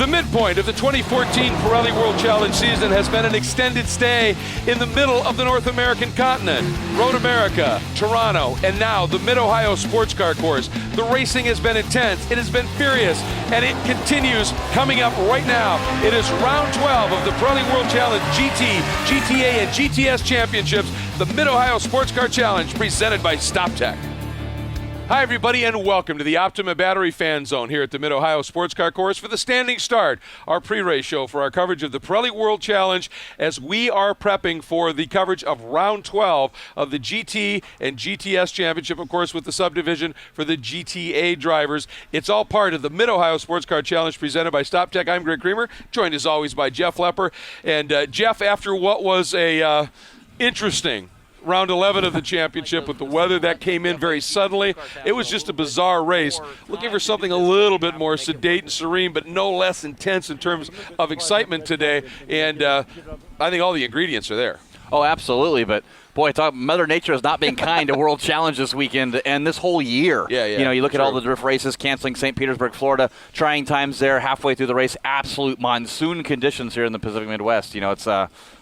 The midpoint of the 2014 Pirelli World Challenge season has been an extended stay in the middle of the North American continent. Road America, Toronto, and now the Mid-Ohio Sports Car Course. The racing has been intense, it has been furious, and it continues coming up right now. It is round 12 of the Pirelli World Challenge GT, GTA, and GTS Championships, the Mid-Ohio Sports Car Challenge presented by StopTech. Hi everybody and welcome to the Optima Battery Fan Zone here at the Mid-Ohio Sports Car Course for the Standing Start, our pre-race show for our coverage of the Pirelli World Challenge as we are prepping for the coverage of round 12 of the GT and GTS Championship, of course, with the subdivision for the GTA drivers. It's all part of the Mid-Ohio Sports Car Challenge presented by StopTech. I'm Greg Creamer, joined as always by Jeff Lepper. And Jeff, after what was a interesting round 11 of the championship with the weather that came in very suddenly, it was just a bizarre race. Looking for something a little bit more sedate and serene, but no less intense in terms of excitement today. And I think all the ingredients are there. Oh, absolutely. But boy, I thought Mother Nature is not being kind to World Challenge this weekend and this whole year. Yeah. You know, you look at all the drift races, canceling St. Petersburg, Florida, trying times there halfway through the race, absolute monsoon conditions here in the Pacific Midwest. You know, it's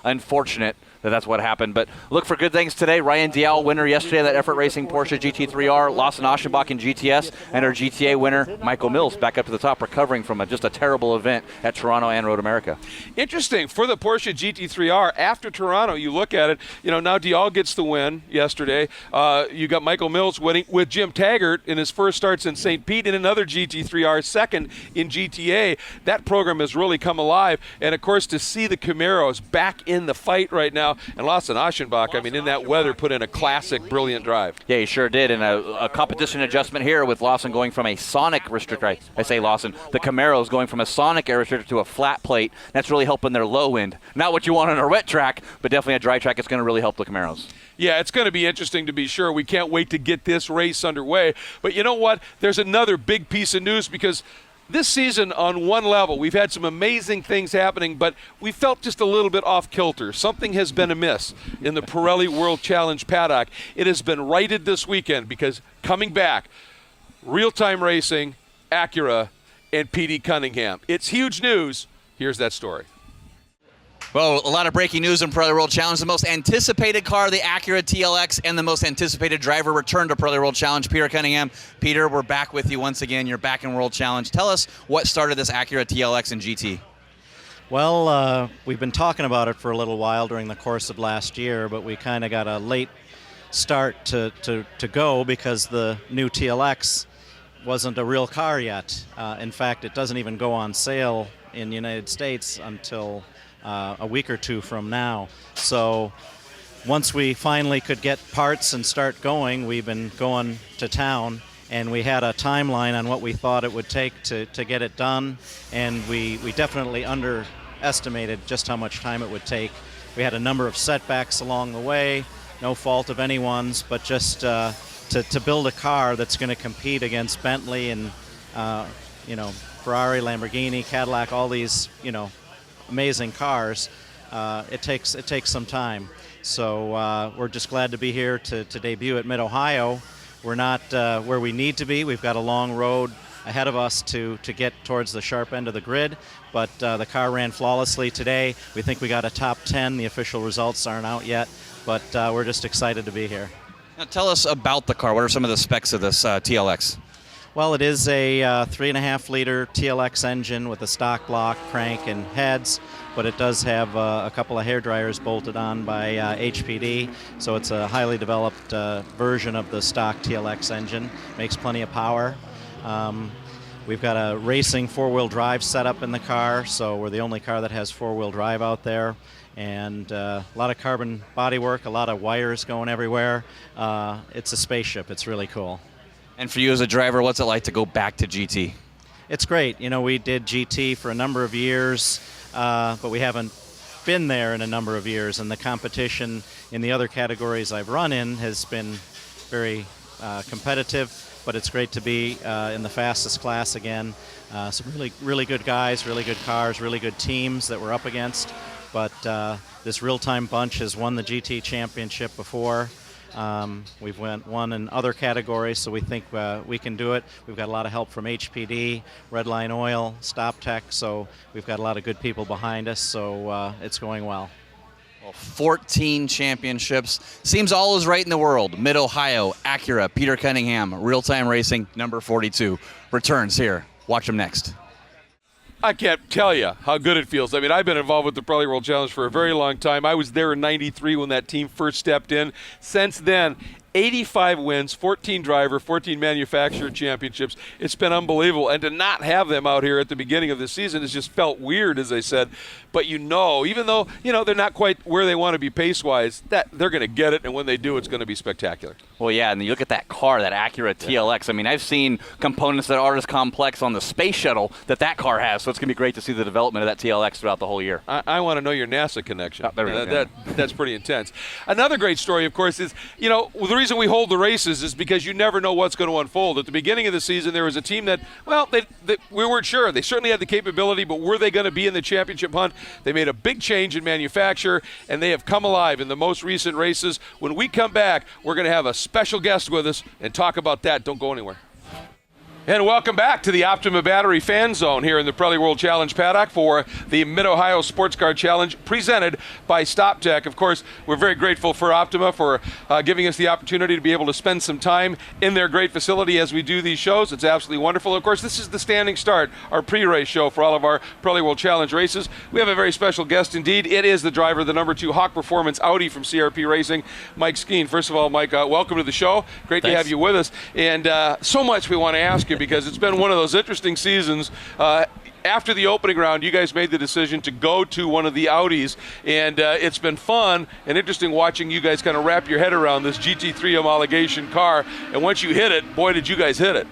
unfortunate that's what happened. But look for good things today. Ryan Dial, winner yesterday, that Effort Racing Porsche GT3R, Lawson Aschenbach in GTS, and our GTA winner, Michael Mills, back up to the top, recovering from just a terrible event at Toronto and Road America. Interesting. For the Porsche GT3R, after Toronto, you look at it, you know, now Dial gets the win yesterday. You got Michael Mills winning with Jim Taggart in his first starts in St. Pete and another GT3R second in GTA. That program has really come alive. And, of course, to see the Camaros back in the fight right now, and Lawson Aschenbach, I mean, in that weather, put in a classic, brilliant drive. Yeah, he sure did. And a competition adjustment here with Lawson going from a sonic restrictor. I say Lawson. The Camaros going from a sonic air restrictor to a flat plate. That's really helping their low end. Not what you want on a wet track, but definitely a dry track. It's going to really help the Camaros. Yeah, it's going to be interesting to be sure. We can't wait to get this race underway. But you know what? There's another big piece of news because this season, on one level, we've had some amazing things happening, but we felt just a little bit off kilter. Something has been amiss in the Pirelli World Challenge paddock. It has been righted this weekend because coming back, real-time racing, Acura, and P.D. Cunningham. It's huge news. Here's that story. Well, a lot of breaking news in Pirelli World Challenge. The most anticipated car, the Acura TLX, and the most anticipated driver returned to Pirelli World Challenge, Peter Cunningham. Peter, we're back with you once again. You're back in World Challenge. Tell us what started this Acura TLX and GT. Well, we've been talking about it for a little while during the course of last year, but we kind of got a late start to go because the new TLX wasn't a real car yet. In fact, it doesn't even go on sale in the United States until a week or two from now. So once we finally could get parts and start going, we've been going to town, and we had a timeline on what we thought it would take to get it done, and we definitely underestimated just how much time it would take. We had a number of setbacks along the way, no fault of anyone's, but just to build a car that's going to compete against Bentley and Ferrari, Lamborghini, Cadillac, all these amazing cars, it takes some time. So we're just glad to be here to debut at Mid-Ohio. We're not where we need to be. We've got a long road ahead of us to get towards the sharp end of the grid, but the car ran flawlessly today. We think we got a top 10. The official results aren't out yet, but we're just excited to be here. Now tell us about the car. What are some of the specs of this TLX? Well, it is a 3.5-liter TLX engine with a stock block, crank, and heads, but it does have a couple of hair dryers bolted on by HPD, so it's a highly developed version of the stock TLX engine. Makes plenty of power. We've got a racing four-wheel drive setup in the car, so we're the only car that has four-wheel drive out there. And a lot of carbon bodywork, a lot of wires going everywhere. It's a spaceship. It's really cool. And for you as a driver, what's it like to go back to GT? It's great. You know, we did GT for a number of years, but we haven't been there in a number of years, and the competition in the other categories I've run in has been very competitive, but it's great to be in the fastest class again. Some really good guys, really good cars, really good teams that we're up against, but this real-time bunch has won the GT championship before. We've won in other categories, so we think we can do it. We've got a lot of help from HPD, Redline Oil, Stop Tech, so we've got a lot of good people behind us, so it's going well. Well, 14 championships. Seems all is right in the world. Mid-Ohio, Acura, Peter Cunningham, Real-Time Racing, number 42. Returns here. Watch them next. I can't tell you how good it feels. I mean, I've been involved with the Probably World Challenge for a very long time. I was there in '93 when that team first stepped in. Since then, 85 wins, 14 driver, 14 manufacturer championships. It's been unbelievable. And to not have them out here at the beginning of the season has just felt weird, as I said. But even though, they're not quite where they want to be pace-wise, that they're going to get it, and when they do, it's going to be spectacular. Well, yeah, and you look at that car, that Acura TLX. I mean, I've seen components that aren't as complex on the space shuttle that car has, so it's going to be great to see the development of that TLX throughout the whole year. I want to know your NASA connection. Oh, there we go. That's pretty intense. Another great story, of course, is, the reason we hold the races is because you never know what's going to unfold. At the beginning of the season, there was a team that, we weren't sure. They certainly had the capability, but were they going to be in the championship hunt? They made a big change in manufacture, and they have come alive in the most recent races. When we come back, we're going to have a special guest with us and talk about that. Don't go anywhere. And welcome back to the Optima Battery Fan Zone here in the Probably World Challenge paddock for the Mid-Ohio Sports Car Challenge presented by Stop Tech. Of course, we're very grateful for Optima for giving us the opportunity to be able to spend some time in their great facility as we do these shows. It's absolutely wonderful. Of course, this is the standing start, our pre-race show for all of our Probably World Challenge races. We have a very special guest indeed. It is the driver of the number 2 Hawk Performance Audi from CRP Racing, Mike Skeen. First of all, Mike, welcome to the show. Great to have you with us. And so much we want to ask you, because it's been one of those interesting seasons. After the opening round, you guys made the decision to go to one of the Audis, and it's been fun and interesting watching you guys kind of wrap your head around this GT3 homologation car. And once you hit it, boy, did you guys hit it.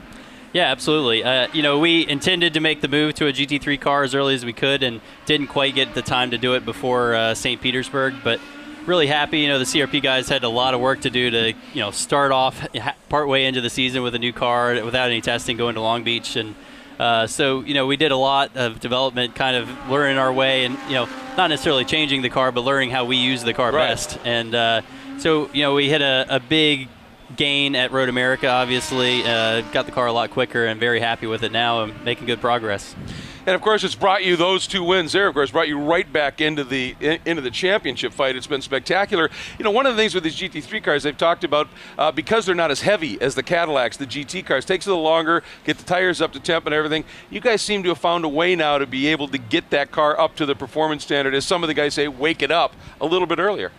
Yeah, absolutely. We intended to make the move to a GT3 car as early as we could and didn't quite get the time to do it before St. Petersburg, but really happy. The CRP guys had a lot of work to do to, start off partway into the season with a new car without any testing, going to Long Beach. And so we did a lot of development, kind of learning our way and, not necessarily changing the car, but learning how we use the car best. And so, we hit a big gain at Road America, obviously. Got the car a lot quicker and very happy with it now and making good progress. And of course, it's brought you those 2 wins there. Of course, brought you right back into the championship fight. It's been spectacular. One of the things with these GT3 cars they've talked about, because they're not as heavy as the Cadillacs, the GT cars, takes a little longer, get the tires up to temp and everything. You guys seem to have found a way now to be able to get that car up to the performance standard, as some of the guys say, wake it up a little bit earlier.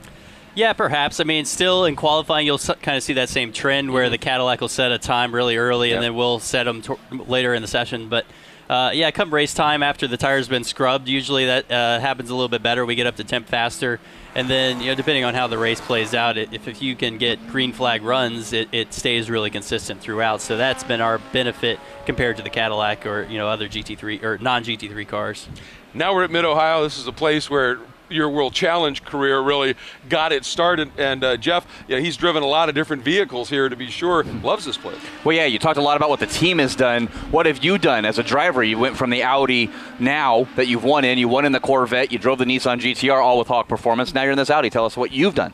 Yeah, perhaps. I mean, still in qualifying, you'll kind of see that same trend where the Cadillac will set a time really early, and then we'll set them later in the session. But come race time, after the tire's been scrubbed, usually that happens a little bit better. We get up to temp faster. And then, depending on how the race plays out, if you can get green flag runs, it stays really consistent throughout. So that's been our benefit compared to the Cadillac or, other GT3 or non-GT3 cars. Now we're at Mid-Ohio. This is a place where your World Challenge career really got it started. And Jeff, he's driven a lot of different vehicles here, to be sure. Loves this place. Well, yeah, you talked a lot about what the team has done. What have you done as a driver? You went from the Audi now that you've won in. You won in the Corvette. You drove the Nissan GTR, all with Hawk Performance. Now you're in this Audi. Tell us what you've done.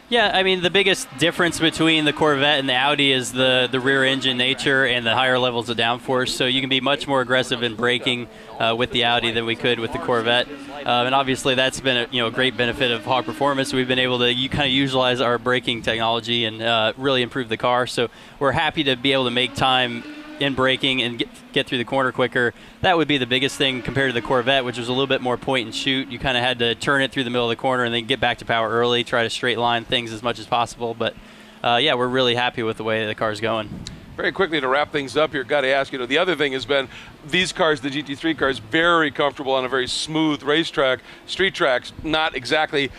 Yeah, I mean, the biggest difference between the Corvette and the Audi is the rear engine nature and the higher levels of downforce. So you can be much more aggressive in braking with the Audi than we could with the Corvette. And obviously that's been a great benefit of Hawk Performance. We've been able to kind of utilize our braking technology and really improve the car. So we're happy to be able to make time in braking and get through the corner quicker. That would be the biggest thing compared to the Corvette, which was a little bit more point and shoot. You kind of had to turn it through the middle of the corner and then get back to power early, try to straight line things as much as possible. But we're really happy with the way the car's going. Very quickly to wrap things up here, got to ask the other thing has been these cars, the GT3 cars, very comfortable on a very smooth racetrack. Street tracks, not exactly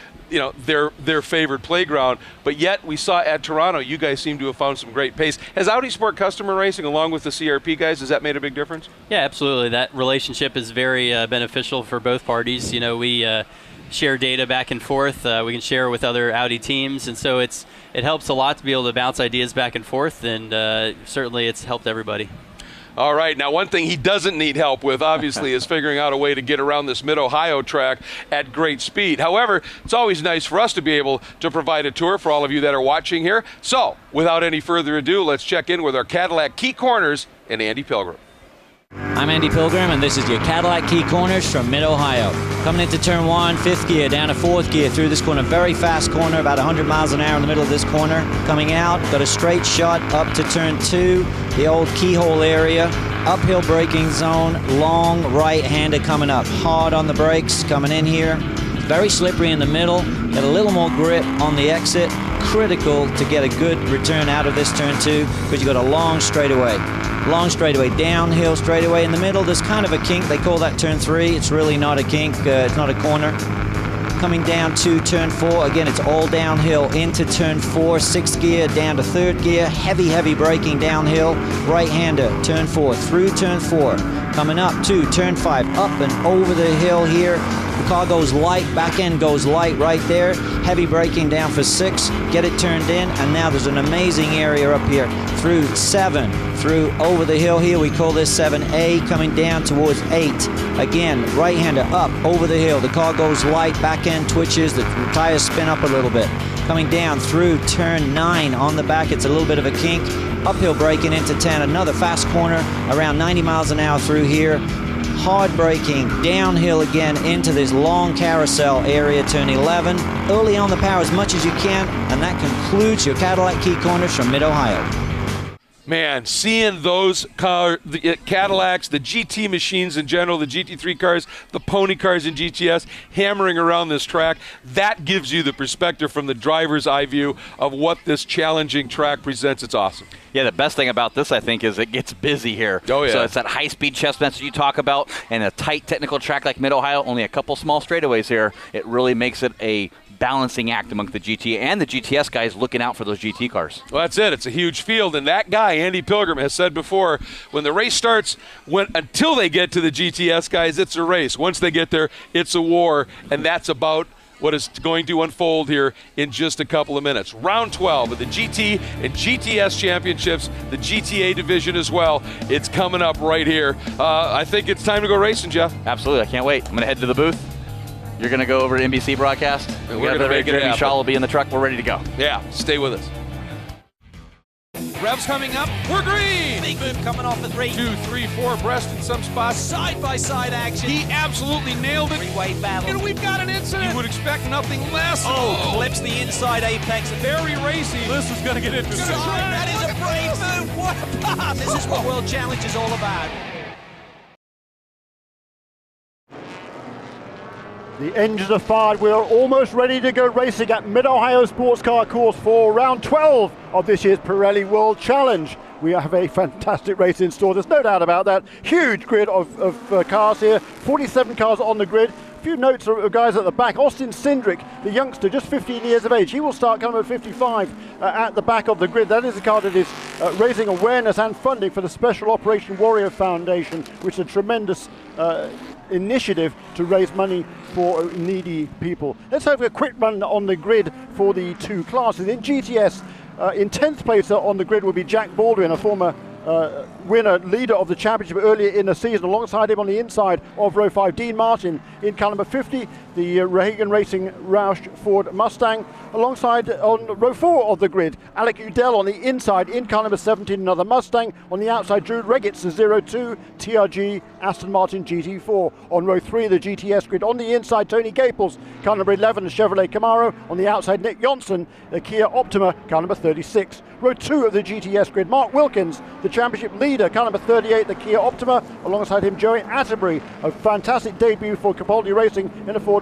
their favorite playground, but yet we saw at Toronto, you guys seem to have found some great pace. Has Audi Sport Customer Racing, along with the CRP guys, has that made a big difference? Yeah, absolutely. That relationship is very beneficial for both parties. We share data back and forth. We can share with other Audi teams, and so it helps a lot to be able to bounce ideas back and forth, and certainly it's helped everybody. All right, now one thing he doesn't need help with, obviously, is figuring out a way to get around this Mid-Ohio track at great speed. However, it's always nice for us to be able to provide a tour for all of you that are watching here. So, without any further ado, let's check in with our Cadillac Key Corners and Andy Pilgrim. I'm Andy Pilgrim, and this is your Cadillac Key Corners from Mid-Ohio. Coming into turn 1, 5th gear, down to 4th gear, through this corner, very fast corner, about 100 miles an hour in the middle of this corner. Coming out, got a straight shot up to turn 2, the old keyhole area. Uphill braking zone, long right-hander coming up. Hard on the brakes, coming in here. Very slippery in the middle, got a little more grip on the exit. Critical to get a good return out of this turn 2, because you got a long straightaway. Long straightaway, downhill straightaway. In the middle, there's kind of a kink. They call that turn 3. It's really not a kink. It's not a corner. Coming down to turn 4. Again, it's all downhill into turn 4. 6th gear down to 3rd gear. Heavy braking downhill. Right-hander, turn 4. Through turn 4. Coming up to turn 5. Up and over the hill here. The car goes light. Back end goes light right there. Heavy braking down for 6. Get it turned in. And now there's an amazing area up here. Through 7. Through over the hill here, we call this 7A, coming down towards 8. Again, right-hander up over the hill. The car goes light, back end twitches, the tires spin up a little bit. Coming down through turn 9 on the back, it's a little bit of a kink. Uphill braking into 10, another fast corner, around 90 miles an hour through here. Hard braking, downhill again into this long carousel area, turn 11. Early on the power as much as you can, and that concludes your Cadillac Key Corners from Mid-Ohio. Man, seeing those the Cadillacs, the GT machines in general, the GT3 cars, the pony cars in GTS, hammering around this track, that gives you the perspective from the driver's eye view of what this challenging track presents. It's awesome. Yeah, the best thing about this, I think, is it gets busy here. Oh, yeah. So it's that high-speed chestnuts that you talk about, and a tight technical track like Mid-Ohio, only a couple small straightaways here. It really makes it a balancing act among the GT and the GTS guys looking out for those GT cars. Well, that's it. It's a huge field, and that guy, Andy Pilgrim, has said before, when the race starts, until they get to the GTS guys, it's a race. Once they get there, it's a war, and that's about what is going to unfold here in just a couple of minutes. Round 12 of the GT and GTS championships, the GTA division as well. It's coming up right here. I think it's time to go racing, Jeff. Absolutely. I can't wait. I'm going to head to the booth. You're going to go over to NBC broadcast. We're going to make it happen. Shaw will be in the truck. We're ready to go. Yeah, stay with us. Revs coming up. We're green. Big move coming off the 3. 2, 3, 4 abreast in some spots. Side-by-side action. He absolutely nailed it. Three-way battle. And we've got an incident. You would expect nothing less. Oh, clips the inside apex. Very racy. This is going to get into That is a brave move. What a pass. This is what World Challenge is all about. The engines are fired. We are almost ready to go racing at Mid-Ohio Sports Car Course for round 12 of this year's Pirelli World Challenge. We have a fantastic race in store. There's no doubt about that. Huge grid of cars here. 47 cars on the grid. A few notes of guys at the back. Austin Cindric, the youngster, just 15 years of age. He will start coming at 55 at the back of the grid. That is a car that is raising awareness and funding for the Special Operation Warrior Foundation, which is a tremendous initiative to raise money for needy people. Let's have a quick run on the grid for the two classes. In GTS, in 10th place on the grid will be Jack Baldwin, a former winner, leader of the championship earlier in the season. Alongside him on the inside of row 5, Dean Martin in car number 50, the Rehagan Racing Roush Ford Mustang. Alongside on row 4 of the grid, Alec Udell on the inside in car number 17, another Mustang. On the outside, Drew Reggitz, the 02 TRG Aston Martin GT4. On row 3 of the GTS grid, on the inside, Tony Gaples, car number 11, the Chevrolet Camaro. On the outside, Nick Johnson, the Kia Optima, car number 36. Row 2 of the GTS grid, Mark Wilkins, the championship leader, car number 38, the Kia Optima. Alongside him, Joey Atterbury, a fantastic debut for Capaldi Racing in a Ford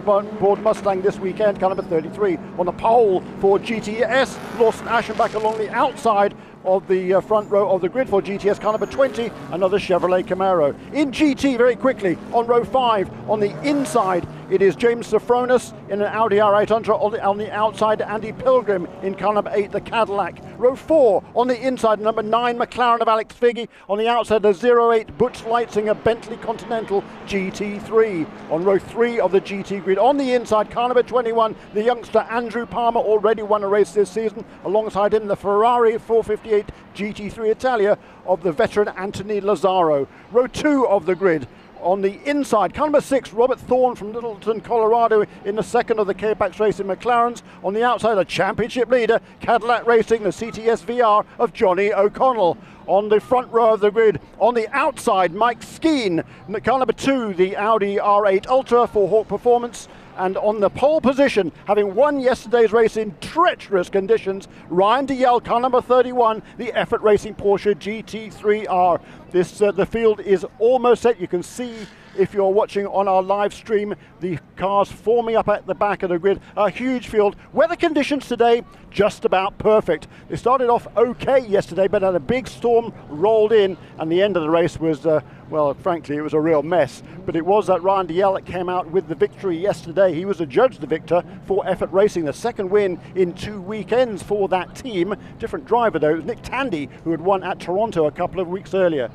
Mustang this weekend, car number 33. On the pole for GTS, Lawson Aschenbach along the outside of the front row of the grid for GTS, car number 20, another Chevrolet Camaro. In GT, very quickly, on row 5, on the inside, it is James Safronis in an Audi R8 Ultra. On the outside, Andy Pilgrim in car number 8, the Cadillac. Row 4 on the inside, number 9, McLaren of Alex Figge. On the outside, the 08 Butch Leitzinger Bentley Continental GT3. On row 3 of the GT grid, on the inside, car number 21, the youngster Andrew Palmer, already won a race this season. Alongside him, the Ferrari 458 GT3 Italia of the veteran Anthony Lazzaro. Row 2 of the grid. On the inside, car number 6, Robert Thorne from Littleton, Colorado, in the second of the K-Pax Racing McLarens. On the outside, a championship leader, Cadillac Racing, the CTS VR of Johnny O'Connell. On the front row of the grid, on the outside, Mike Skeen, car number 2, the Audi R8 Ultra for Hawk Performance. And on the pole position, having won yesterday's race in treacherous conditions, Ryan Dalziel, car number 31, the Effort Racing Porsche GT3R. The field is almost set. You can see, if you're watching on our live stream, the cars forming up at the back of the grid. A huge field. Weather conditions today, just about perfect. They started off okay yesterday, but then a big storm rolled in, and the end of the race was, well, frankly, it was a real mess. But it was that Ryan Dalziel that came out with the victory yesterday. He was adjudged the victor for Effort Racing, the second win in 2 weekends for that team. Different driver, though. It was Nick Tandy, who had won at Toronto a couple of weeks earlier.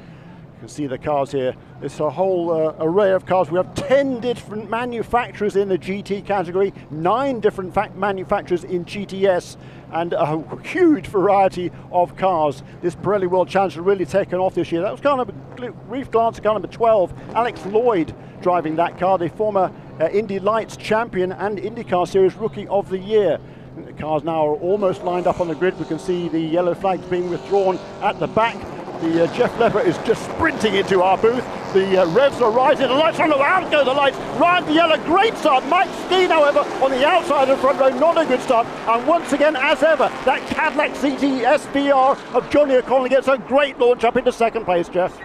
You can see the cars here. It's a whole array of cars. We have 10 different manufacturers in the GT category, 9 different manufacturers in GTS, and a huge variety of cars. This Pirelli World Challenge has really taken off this year. That was kind of a brief glance at car number 12, Alex Lloyd driving that car, the former Indy Lights champion and IndyCar Series Rookie of the Year. The cars now are almost lined up on the grid. We can see the yellow flags being withdrawn at the back. The Jeff Lepper is just sprinting into our booth. The revs are rising. The lights are on. Out go the lights. Ryan Dalziel, a great start. Mike Skeen, however, on the outside of the front row, not a good start. And once again, as ever, that Cadillac CTS VR of Johnny O'Connell gets a great launch up into second place, Jeff.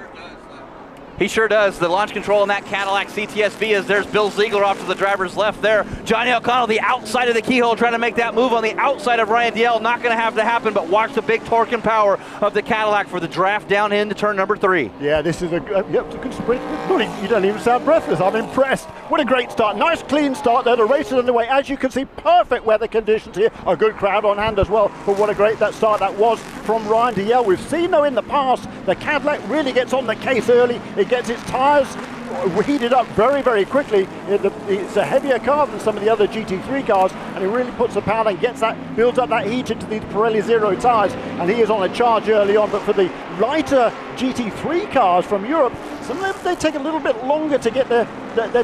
He sure does. The launch control in that Cadillac CTS-V is there's Bill Ziegler off to the driver's left there. Johnny O'Connell, the outside of the keyhole, trying to make that move on the outside of Ryan Dalziel. Not going to have to happen, but watch the big torque and power of the Cadillac for the draft down into turn number 3. Yeah, this is a good sprint. You don't even sound breathless. I'm impressed. What a great start. Nice, clean start there. The race is underway. As you can see, perfect weather conditions here. A good crowd on hand as well. But what a great start that was from Ryan Dalziel. We've seen, though, in the past, the Cadillac really gets on the case early. It gets its tyres heated up very, very quickly. It's a heavier car than some of the other GT3 cars, and it really puts the power and builds up that heat into these Pirelli Zero tyres, and he is on a charge early on. But for the lighter GT3 cars from Europe, some of them, they take a little bit longer to get their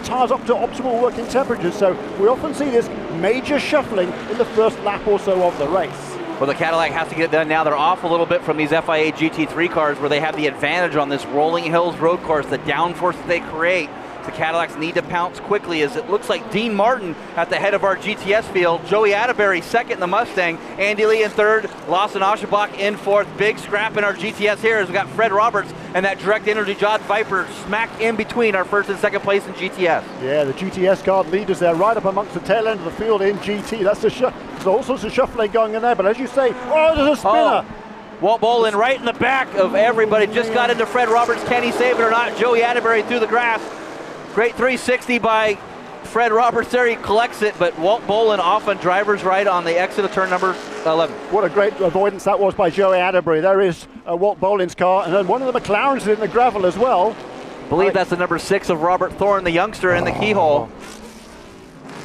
tyres up to optimal working temperatures, so we often see this major shuffling in the first lap or so of the race. Well, the Cadillac has to get it done now. They're off a little bit from these FIA GT3 cars where they have the advantage on this rolling hills road course, the downforce that they create. The Cadillacs need to pounce quickly, as it looks like Dean Martin at the head of our GTS field, Joey Atterbury second in the Mustang, Andy Lee in third, Lawson Oshibach in fourth. Big scrap in our GTS here as we got Fred Roberts and that Direct Energy Jod Viper smack in between our first and second place in GTS. Yeah, the GTS car leaders there right up amongst the tail end of the field in GT. There's all sorts of shuffling going in there, but as you say, there's a spinner. Walt Bolin right in the back of everybody. Just got into Fred Roberts. Can he save it or not? Joey Atterbury through the grass. Great 360 by Fred Roberts there. He collects it, but Walt Bolin off on driver's right on the exit of turn number 11. What a great avoidance that was by Joey Atterbury. There is Walt Bolin's car, and then one of the McLarens is in the gravel as well. I believe that's the number 6 of Robert Thorne, the youngster in the keyhole.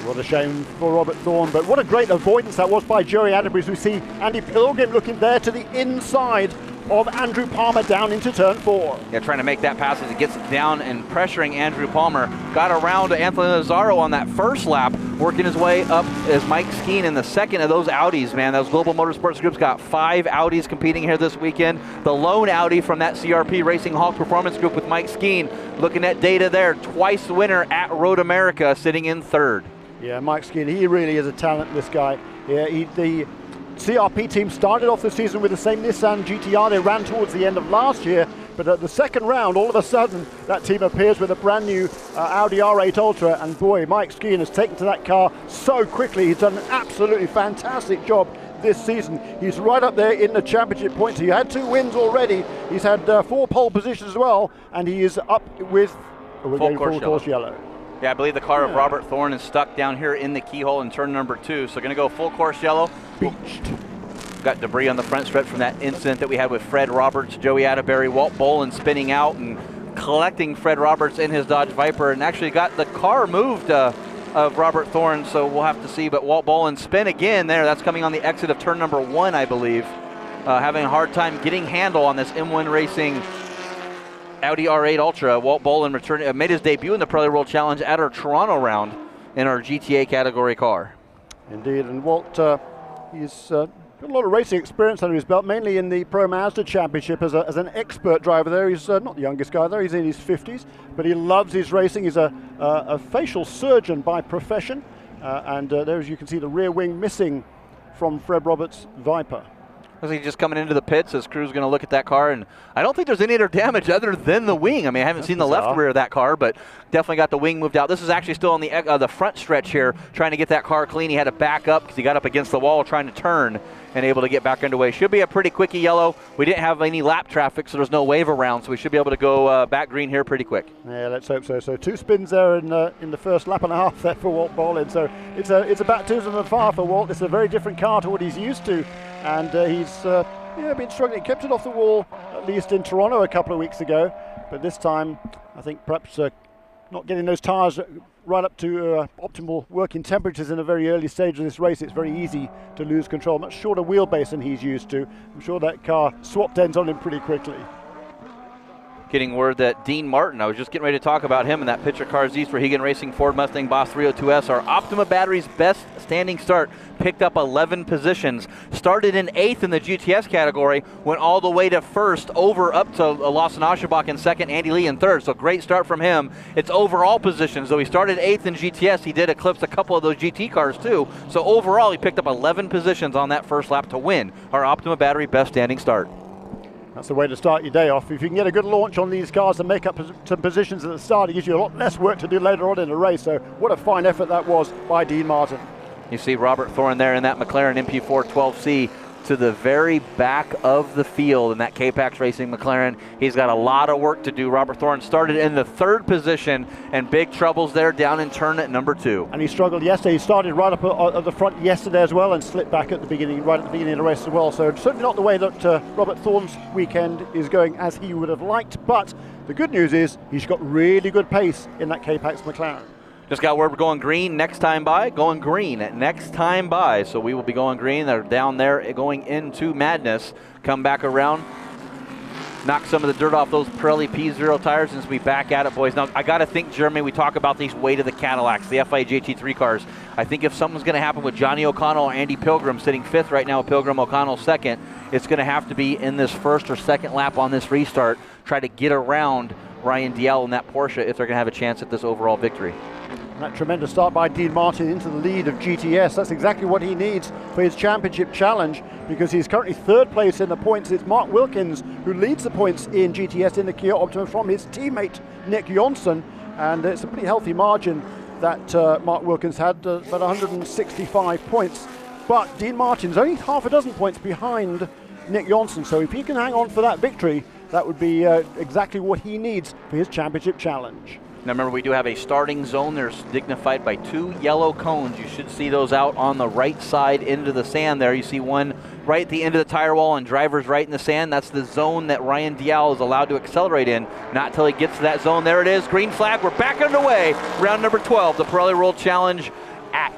What a shame for Robert Thorne, but what a great avoidance that was by Joey Atterbury. As we see Andy Pilgrim looking there to the inside of Andrew Palmer down into turn 4. Yeah, trying to make that pass as it gets down and pressuring Andrew Palmer. Got around to Anthony Lazzaro on that first lap, working his way up as Mike Skeen in the second of those Audis, man. Those Global Motorsports Group's got 5 Audis competing here this weekend. The lone Audi from that CRP Racing Hawk Performance Group with Mike Skeen. Looking at data there, twice the winner at Road America, sitting in third. Yeah, Mike Skeen, he really is a talent, this guy. Yeah, the CRP team started off the season with the same Nissan GTR they ran towards the end of last year, but at the second round, all of a sudden, that team appears with a brand new Audi R8 Ultra, and boy, Mike Skeen has taken to that car so quickly. He's done an absolutely fantastic job this season. He's right up there in the championship points. He had 2 wins already. He's had 4 pole positions as well, and he is up with full course yellow. Yeah, I believe the car of Robert Thorne is stuck down here in the keyhole in turn number 2. So going to go full course yellow. Beached. Got debris on the front stretch from that incident that we had with Fred Roberts, Joey Atterbury, Walt Bolin spinning out and collecting Fred Roberts in his Dodge Viper, and actually got the car moved of Robert Thorne, so we'll have to see. But Walt Bolin spin again there. That's coming on the exit of turn number 1, I believe. Having a hard time getting handle on this M1 Racing Audi R8 Ultra. Walt Bolin made his debut in the Pirelli World Challenge at our Toronto round in our GTA category car. Indeed, and Walt, he's got a lot of racing experience under his belt, mainly in the Pro Mazda Championship as an expert driver there. He's not the youngest guy there, he's in his 50s, but he loves his racing. He's a facial surgeon by profession, and there, as you can see, the rear wing missing from Fred Roberts' Viper. He's just coming into the pits as crew's going to look at that car, and I don't think there's any other damage other than the wing. I mean, I haven't seen the left rear of that car, but definitely got the wing moved out. This is actually still on the front stretch here, trying to get that car clean. He had to back up because he got up against the wall trying to turn and able to get back underway. Should be a pretty quickie yellow. We didn't have any lap traffic, so there's no wave around, so we should be able to go back green here pretty quick. Yeah, let's hope so. So 2 spins there in the first lap and a half there for Walt Bolin. So it's a baptism of fire for Walt. It's a very different car to what he's used to, and he's been struggling. He kept it off the wall, at least in Toronto a couple of weeks ago, but this time I think perhaps not getting those tyres right up to optimal working temperatures in a very early stage of this race. It's very easy to lose control. Much shorter wheelbase than he's used to. I'm sure that car swapped ends on him pretty quickly. Getting word that Dean Martin, I was just getting ready to talk about him in that Picture Cars East for Hegan Racing Ford Mustang Boss 302S. Our Optima battery's best standing start, picked up 11 positions. Started in 8th in the GTS category, went all the way to 1st, over up to Lawson Aschenbach in 2nd, Andy Lee in 3rd. So great start from him. It's overall positions. Though he started 8th in GTS, he did eclipse a couple of those GT cars too. So overall, he picked up 11 positions on that first lap to win our Optima battery best standing start. That's the way to start your day off. If you can get a good launch on these cars and make up some positions at the start, it gives you a lot less work to do later on in the race. So what a fine effort that was by Dean Martin. You see Robert Thorne there in that McLaren MP4 12C to the very back of the field in that K-Pax Racing McLaren. He's got a lot of work to do. Robert Thorne started in the 3rd position, and big troubles there down in turn at number 2. And he struggled yesterday. He started right up at the front yesterday as well and slipped back at the beginning, right at the beginning of the race as well. So certainly not the way that Robert Thorne's weekend is going as he would have liked. But the good news is he's got really good pace in that K-Pax McLaren. Just got word we're going green next time by. Going green at next time by. So we will be going green. They're down there going into Madness. Come back around. Knock some of the dirt off those Pirelli P0 tires and be back at it, boys. Now, I got to think, Jeremy, we talk about these weight of the Cadillacs, the FIA JT3 cars. I think if something's going to happen with Johnny O'Connell or Andy Pilgrim sitting 5th right now, Pilgrim O'Connell 2nd, it's going to have to be in this 1st or 2nd lap on this restart, try to get around Ryan Dial in that Porsche if they're going to have a chance at this overall victory. That tremendous start by Dean Martin into the lead of GTS. That's exactly what he needs for his championship challenge, because he's currently 3rd place in the points. It's Mark Wilkins who leads the points in GTS in the Kia Optima from his teammate Nick Jonsson, and it's a pretty healthy margin that Mark Wilkins had, about 165 points. But Dean Martin's only half a dozen points behind Nick Jonsson, so if he can hang on for that victory, that would be exactly what he needs for his championship challenge. Now remember, we do have a starting zone. They're dignified by 2 yellow cones. You should see those out on the right side into the sand there. You see one right at the end of the tire wall and drivers right in the sand. That's the zone that Ryan Dial is allowed to accelerate in. Not till he gets to that zone. There it is, green flag. We're back underway. Round number 12, the Pirelli World Challenge at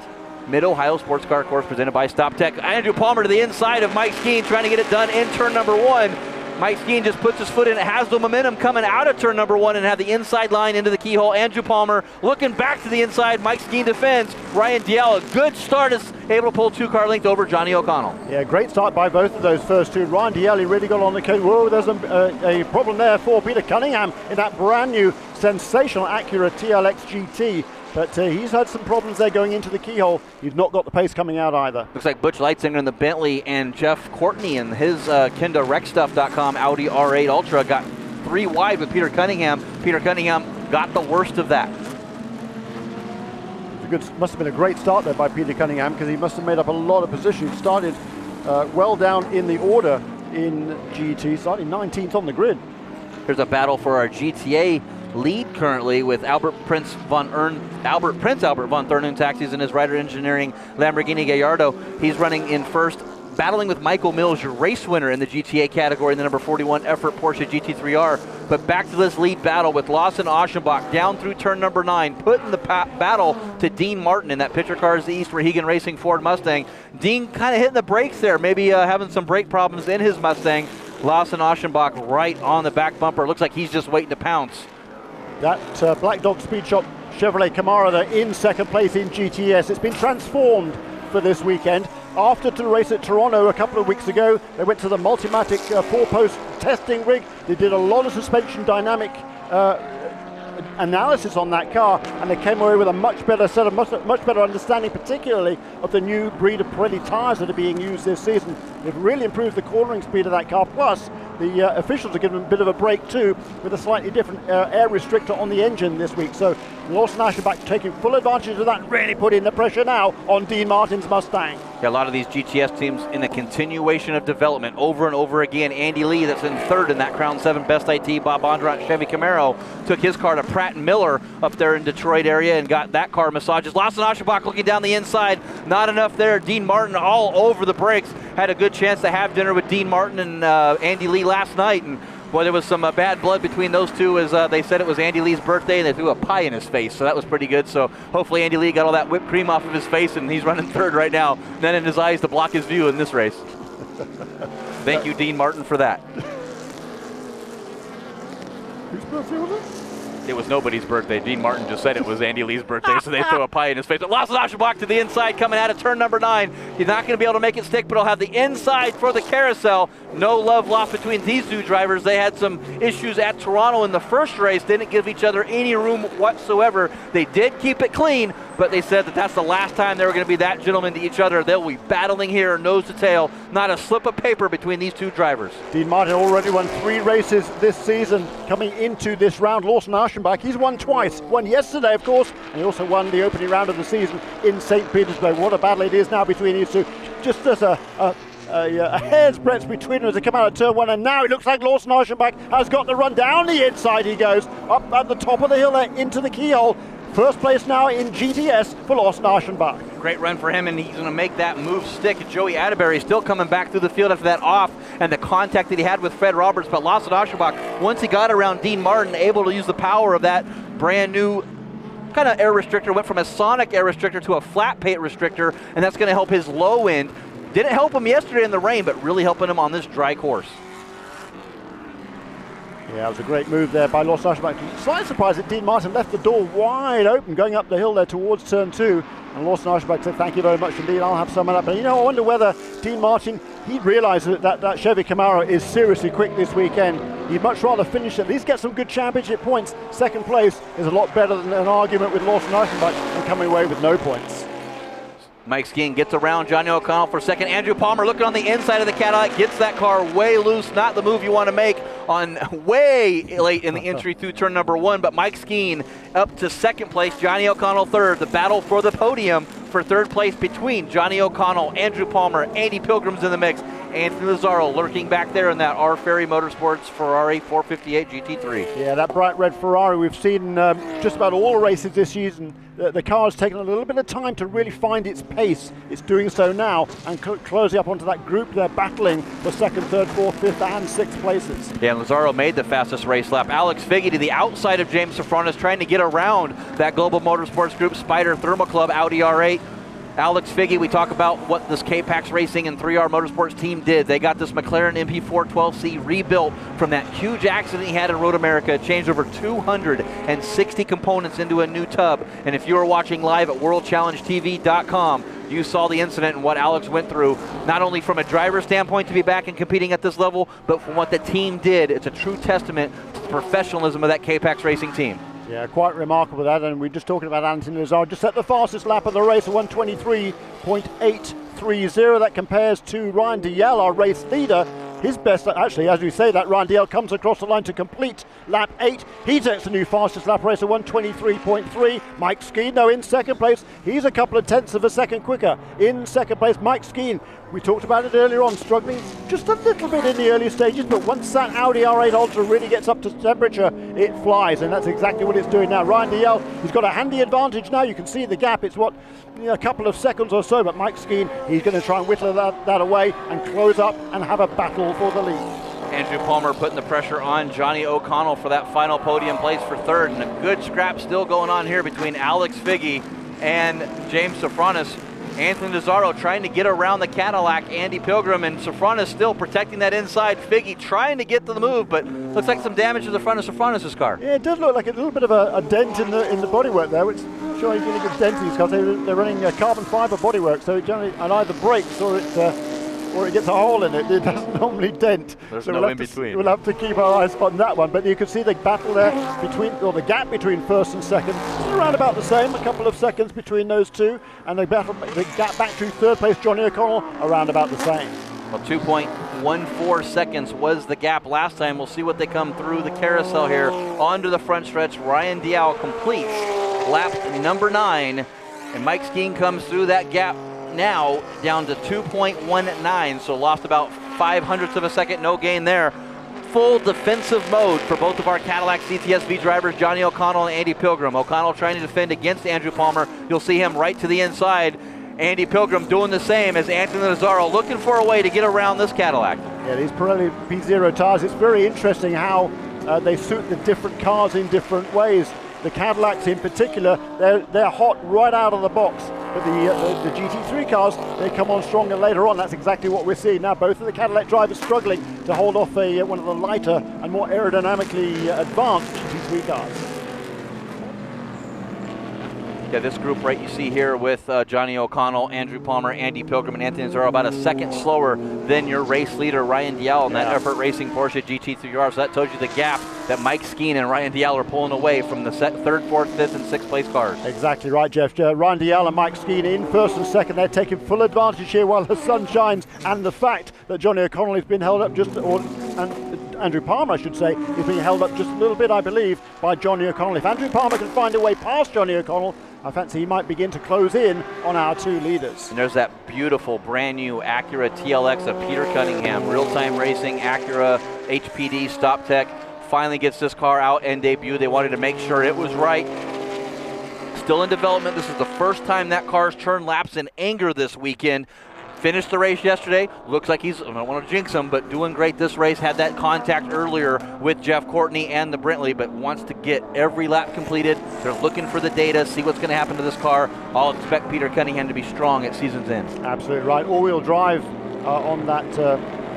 Mid-Ohio Sports Car Course presented by StopTech. Andrew Palmer to the inside of Mike Skeen trying to get it done in turn number 1. Mike Skeen just puts his foot in. It has the momentum coming out of turn number 1 and have the inside line into the keyhole. Andrew Palmer looking back to the inside. Mike Skeen defends. Ryan Dial, a good start, is able to pull 2-car length over Johnny O'Connell. Yeah, great start by both of those first two. Ryan Dial really got on the case. Whoa, there's a problem there for Peter Cunningham in that brand new sensational Acura TLX GT. But he's had some problems there going into the keyhole. He's not got the pace coming out either. Looks like Butch Leitzinger in the Bentley and Jeff Courtney in his KendaRecStuff.com Audi R8 Ultra got 3 wide with Peter Cunningham. Peter Cunningham got the worst of that. Must have been a great start there by Peter Cunningham, because he must have made up a lot of positions. Started well down in the order in GT, starting 19th on the grid. Here's a battle for our GTA lead currently with Albert Prince von Thurnen taxis in his rider engineering Lamborghini Gallardo. He's running in first, battling with Michael Mills, your race winner in the GTA category in the number 41 Effort Porsche GT3R. But back to this lead battle with Lawson Aschenbach down through turn number 9, putting the battle to Dean Martin in that Picture Cars East Mohegan Racing Ford Mustang. Dean kind of hitting the brakes there, maybe having some brake problems in his Mustang. Lawson Aschenbach right on the back bumper. Looks like he's just waiting to pounce. That Black Dog Speed Shop Chevrolet Camaro there in second place in GTS. It's been transformed for this weekend. After the race at Toronto a couple of weeks ago, they went to the Multimatic 4-post testing rig. They did a lot of suspension dynamic analysis on that car, and they came away with a much better set of much better understanding, particularly of the new breed of Pirelli tires that are being used this season. They've really improved the cornering speed of that car. Plus, the officials are giving them a bit of a break too, with a slightly different air restrictor on the engine this week. So Lawson Aschenbach taking full advantage of that, and really putting the pressure now on Dean Martin's Mustang. Yeah, a lot of these GTS teams in the continuation of development over and over again. Andy Lee, that's in third in that Crown 7 Best IT Bob Bondurant Chevy Camaro, took his car to Pratt & Miller up there in Detroit area and got that car massages. Lawson Aschenbach looking down the inside, not enough there. Dean Martin all over the brakes. Had a good chance to have dinner with Dean Martin and Andy Lee last night, and boy, there was some bad blood between those two, as they said it was Andy Lee's birthday and they threw a pie in his face, so that was pretty good. So hopefully Andy Lee got all that whipped cream off of his face and he's running third right now, then in his eyes to block his view in this race. Thank you, Dean Martin, for that. Whose birthday was it? It was nobody's birthday. Dean Martin just said it was Andy Lee's birthday, so they throw a pie in his face. But Lawson Aschenbach to the inside, coming out of turn number 9. He's not going to be able to make it stick, but he'll have the inside for the carousel. No love lost between these two drivers. They had some issues at Toronto in the first race, didn't give each other any room whatsoever. They did keep it clean, but they said that that's the last time they were going to be that gentlemen to each other. They'll be battling here nose to tail. Not a slip of paper between these two drivers. Dean Martin already won 3 races this season coming into this round. Lawson Aschenbach, he's won twice. Won yesterday, of course, and he also won the opening round of the season in St. Petersburg. What a battle it is now between these two. Just as a hair's breadth between them as they come out of turn 1, and now it looks like Lawson Aschenbach has got the run. Down the inside he goes, up at the top of the hill there into the keyhole. First place now in GTS for Lawson Aschenbach. Great run for him, and he's going to make that move stick. Joey Atterbury still coming back through the field after that off and the contact that he had with Fred Roberts. But Lawson Aschenbach, once he got around Dean Martin, able to use the power of that brand new kind of air restrictor, went from a sonic air restrictor to a flat plate restrictor, and that's going to help his low end. Didn't help him yesterday in the rain, but really helping him on this dry course. Yeah, it was a great move there by Lawson Aschenbach. Slight surprise that Dean Martin left the door wide open going up the hill there towards turn 2. And Lawson Aschenbach said, thank you very much indeed, I'll have some of that. But I wonder whether Dean Martin, he realizes that Chevy Camaro is seriously quick this weekend. He'd much rather finish at least get some good championship points. Second place is a lot better than an argument with Lawson Aschenbach and coming away with no points. Mike Skeen gets around Johnny O'Connell for a second. Andrew Palmer looking on the inside of the Cadillac, gets that car way loose. Not the move you want to make on way late in the entry through turn number 1, but Mike Skeen up to second place, Johnny O'Connell third. The battle for the podium for third place between Johnny O'Connell, Andrew Palmer, Andy Pilgrim's in the mix. Anthony Lazzaro lurking back there in that R. Ferry Motorsports Ferrari 458 GT3. Yeah, that bright red Ferrari we've seen just about all the races this season. The car's taken a little bit of time to really find its pace. It's doing so now and closing up onto that group. They're battling for second, third, fourth, fifth, and sixth places. Yeah, Lazzaro made the fastest race lap. Alex Figge to the outside of James Safronis trying to get around that Global Motorsports Group Spider Thermal Club Audi R8. Alex Figge, we talk about what this K-Pax Racing and 3R Motorsports team did. They got this McLaren MP412C rebuilt from that huge accident he had in Road America, changed over 260 components into a new tub. And if you were watching live at WorldChallengeTV.com, you saw the incident and what Alex went through, not only from a driver's standpoint to be back and competing at this level, but from what the team did. It's a true testament to the professionalism of that K-Pax Racing team. Yeah, quite remarkable that, and we're just talking about Anthony Lazzaro. Just set the fastest lap of the race, 1:23.830. That compares to Ryan Dalziel, our race leader. His best, actually, as we say that, Ryan Dalziel comes across the line to complete lap 8. He takes the new fastest lap race at 1:23.3. Mike Skeen, though, in second place. He's a couple of tenths of a second quicker. In second place, Mike Skeen We talked about it earlier on, struggling just a little bit in the early stages, but once that Audi R8 Ultra really gets up to temperature, it flies, and that's exactly what it's doing now. Ryan Dalziel, he's got a handy advantage now. You can see the gap. It's a couple of seconds or so, but Mike Skeen, he's going to try and whittle that away and close up and have a battle for the lead. Andrew Palmer putting the pressure on Johnny O'Connell for that final podium place for third, and a good scrap still going on here between Alex Figge and James Safranis. Anthony Nazaro trying to get around the Cadillac, Andy Pilgrim, and Safranis still protecting that inside. Figge trying to get to the move, but looks like some damage to the front of Safranis' car. Yeah, it does look like a little bit of a dent in the bodywork there, which I'm not sure he's going to get dent in these cars. They're running carbon fiber bodywork, so it generally either breaks or it gets a hole in it. It doesn't normally dent. There's so no in between. We'll have to keep our eyes on that one. But you can see the battle there the gap between first and second is around about the same, a couple of seconds between those two, and the gap back to third place, Johnny O'Connell, around about the same. Well, 2.14 seconds was the gap last time. We'll see what they come through the carousel here onto the front stretch. Ryan Dial completes lap number 9, and Mike Skeen comes through that gap now down to 2.19, so lost about 0.05 of a second, no gain there. Full defensive mode for both of our Cadillac CTSV drivers, Johnny O'Connell and Andy Pilgrim. O'Connell trying to defend against Andrew Palmer. You'll see him right to the inside. Andy Pilgrim doing the same as Anthony Nazaro, looking for a way to get around this Cadillac. Yeah, these Pirelli P0 tires, it's very interesting how they suit the different cars in different ways. The Cadillacs in particular, they're hot right out of the box. But the GT3 cars, they come on stronger later on. That's exactly what we're seeing now. Both of the Cadillac drivers struggling to hold off one of the lighter and more aerodynamically advanced GT3 cars. Yeah, this group right you see here with Johnny O'Connell, Andrew Palmer, Andy Pilgrim, and Anthony Nazaro about a second slower than your race leader, Ryan Dial, in that Effort Racing Porsche GT3R. So that tells you the gap that Mike Skeen and Ryan Dial are pulling away from the third, fourth, fifth, and sixth place cars. Exactly right, Jeff. Ryan Dial and Mike Skeen in first and second. They're taking full advantage here while the sun shines, and the fact that Johnny O'Connell has been held up and Andrew Palmer, I should say, is being held up just a little bit, I believe, by Johnny O'Connell. If Andrew Palmer can find a way past Johnny O'Connell, I fancy he might begin to close in on our two leaders. And there's that beautiful brand new Acura TLX of Peter Cunningham. Real-time racing, Acura HPD Stop Tech. Finally gets this car out and debut. They wanted to make sure it was right. Still in development. This is the first time that car's turned laps in anger this weekend. Finished the race yesterday. Looks like he's, I don't want to jinx him, but doing great this race. Had that contact earlier with Jeff Courtney and the Brentley, but wants to get every lap completed. They're looking for the data, see what's going to happen to this car. I'll expect Peter Cunningham to be strong at season's end. Absolutely right. All-wheel drive on that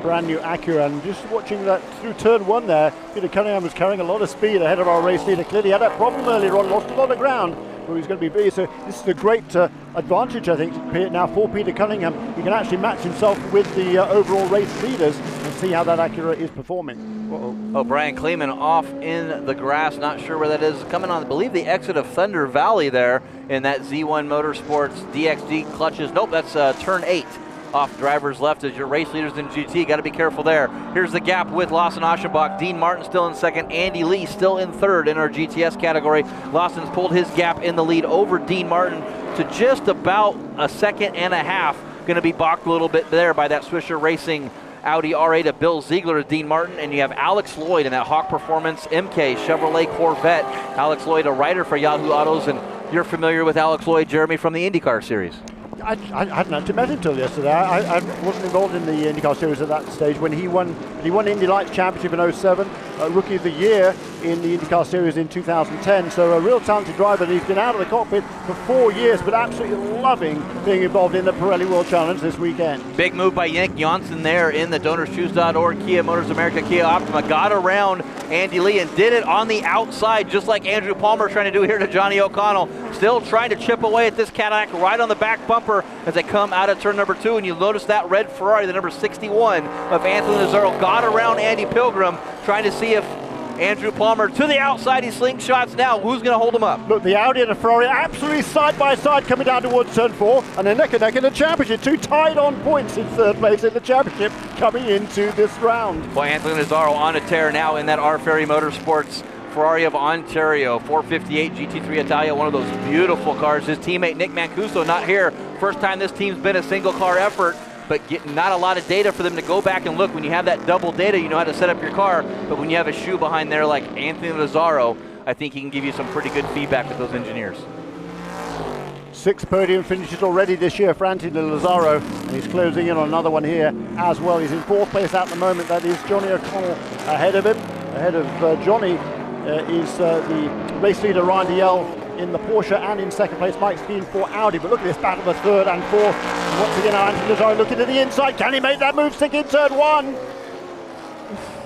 brand new Acura, and just watching that through turn 1 there, Peter Cunningham was carrying a lot of speed ahead of our race leader. Clearly had that problem earlier on, lost a lot of ground. He's going to be so this is a great advantage, I think, now for Peter Cunningham. He can actually match himself with the overall race leaders and see how that Acura is performing. Oh, Brian Kleeman off in the grass, not sure where that is. Coming on, I believe, the exit of Thunder Valley there in that Z1 Motorsports DXD clutches. Nope, that's turn 8. Off drivers left as your race leaders in GT. Got to be careful there. Here's the gap with Lawson Aschenbach. Dean Martin still in second. Andy Lee still in third in our GTS category. Lawson's pulled his gap in the lead over Dean Martin to just about a second and a half. Going to be balked a little bit there by that Swisher Racing Audi R8 of Bill Ziegler, Dean Martin, and you have Alex Lloyd in that Hawk Performance MK Chevrolet Corvette. Alex Lloyd, a writer for Yahoo Autos, and you're familiar with Alex Lloyd, Jeremy, from the IndyCar series. I hadn't actually met him till yesterday. I wasn't involved in the IndyCar series at that stage when he won Indy Lights Championship in 07, Rookie of the Year in the IndyCar series in 2010. So a real talented driver. And he's been out of the cockpit for 4 years, but absolutely loving being involved in the Pirelli World Challenge this weekend. Big move by Yannick Janssen there in the DonorsChoose.org Kia Motors America Kia Optima. Got around Andy Lee and did it on the outside, just like Andrew Palmer trying to do here to Johnny O'Connell. Still trying to chip away at this Cadillac right on the back bumper as they come out of turn number 2, and you'll notice that red Ferrari, the number 61 of Anthony Nazaro, got around Andy Pilgrim, trying to see if Andrew Palmer to the outside. He slingshots now. Who's going to hold him up? Look, the Audi and the Ferrari absolutely side by side coming down towards turn 4, and they're neck and neck in the championship. Two tied on points in third place in the championship coming into this round. Well, Anthony Nazaro on a tear now in that R Ferry Motorsports Ferrari of Ontario 458 GT3 Italia, one of those beautiful cars. His teammate Nick Mancuso not here. First time this team's been a single car effort. but not a lot of data for them to go back and look. When you have that double data, you know how to set up your car, but when you have a shoe behind there like Anthony Lazzaro, I think he can give you some pretty good feedback with those engineers. 6 podium finishes already this year for Anthony Lazzaro, and he's closing in on another one here as well. He's in 4th place at the moment. That is Johnny O'Connell ahead of him. Ahead of Johnny is the race leader Ryan Dalziel in the Porsche, and in 2nd place Mike Skeen for Audi. But look at this battle for 3rd and 4th. And once again now Anthony Lazzaro looking to the inside. Can he make that move? Stick in turn 1.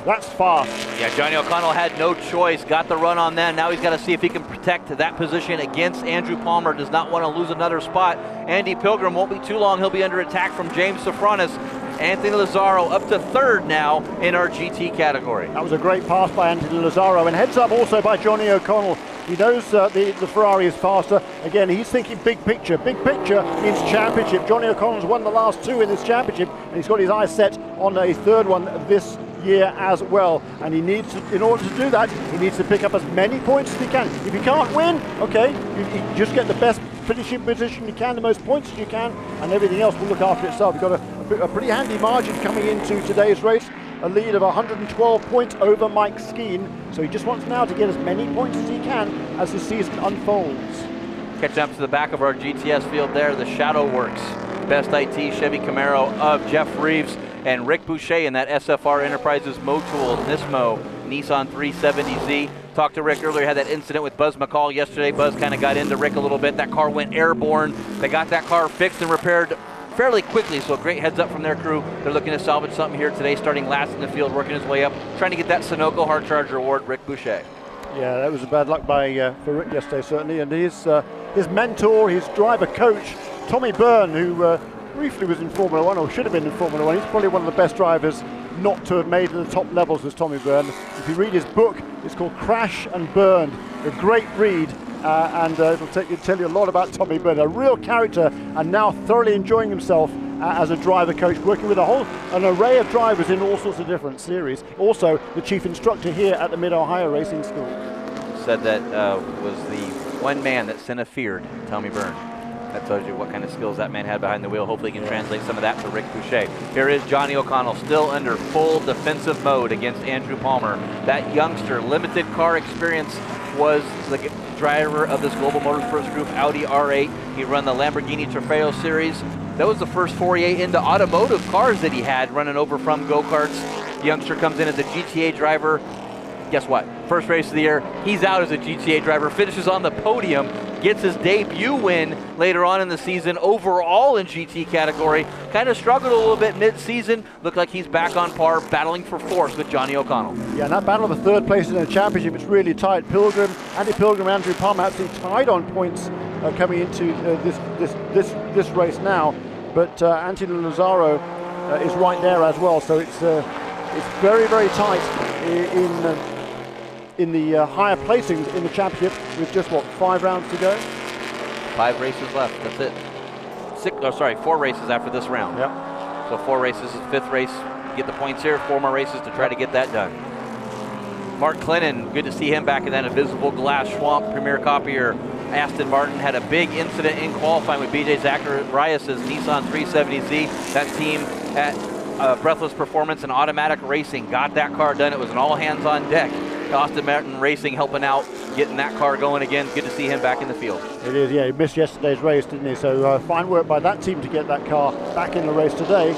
That's fast. Yeah, Johnny O'Connell had no choice, got the run on that. Now he's got to see if he can protect that position against Andrew Palmer. Does not want to lose another spot. Andy Pilgrim won't be too long. He'll be under attack from James Safranis. Anthony Lazzaro up to 3rd now in our GT category. That was a great pass by Anthony Lazzaro, and heads up also by Johnny O'Connell. He knows the Ferrari is faster. Again, he's thinking big picture. Big picture means championship. Johnny O'Connell's won the last 2 in this championship, and he's got his eyes set on a 3rd one this year as well, and he needs to, in order to do that, he needs to pick up as many points as he can. If he can't win, okay, you just get the best finishing position you can, the most points as you can, and everything else will look after itself. You've got a pretty handy margin coming into today's race, a lead of 112 points over Mike Skeen, so he just wants now to get as many points as he can as the season unfolds. Catching up to the back of our GTS field there, the Shadow Works Best IT Chevy Camaro of Jeff Reeves and Rick Boucher in that SFR Enterprises Motul Nismo Nissan 370Z. Talked to Rick earlier, had that incident with Buzz McCall yesterday. Buzz kind of got into Rick a little bit. That car went airborne. They got that car fixed and repaired fairly quickly, so a great heads up from their crew. They're looking to salvage something here today, starting last in the field, working his way up, trying to get that Sunoco Hard Charger award, Rick Boucher. Yeah, that was a bad luck for Rick yesterday, certainly, and his mentor, his driver coach, Tommy Byrne, who briefly was in Formula 1, or should have been in Formula 1. He's probably one of the best drivers not to have made the top levels, was Tommy Byrne. If you read his book, it's called Crash and Burned, a great read, and it'll tell you a lot about Tommy Byrne, a real character, and now thoroughly enjoying himself as a driver coach, working with an array of drivers in all sorts of different series. Also, the chief instructor here at the Mid-Ohio Racing School. Said that was the one man that Senna feared, Tommy Byrne. That tells you what kind of skills that man had behind the wheel. Hopefully he can translate some of that to Rick Boucher. Here is Johnny O'Connell, still under full defensive mode against Andrew Palmer. That youngster, limited car experience, was the driver of this Global Motorsports Group Audi R8. He ran the Lamborghini Trofeo Series. That was the first foray into automotive cars that he had, running over from go-karts. The youngster comes in as a GTA driver. Guess what? First race of the year, he's out as a GTA driver, finishes on the podium, gets his debut win later on in the season overall in GT category. Kind of struggled a little bit mid-season. Looked like he's back on par, battling for 4th with Johnny O'Connell. Yeah, and that battle for 3rd place in the championship, it's really tight. Andy Pilgrim, Andrew Palmer actually tied on points coming into this race now, but Anthony Lazzaro is right there as well. So it's very, very tight in the higher placings in the championship, with just 5 rounds to go. 5 races left. That's it. 4 races after this round. Yep. So 4 races is 5th race. Get the points here. 4 more races to try to get that done. Mark Clennon, good to see him back in that invisible glass Schwamp Premier Copier. Aston Martin had a big incident in qualifying with BJ Zacharias' Nissan 370Z. That team at Breathless Performance and Automatic Racing got that car done. It was an all hands on deck. Aston Martin Racing helping out, getting that car going again. Good to see him back in the field. It is, yeah. He missed yesterday's race, didn't he? So fine work by that team to get that car back in the race today.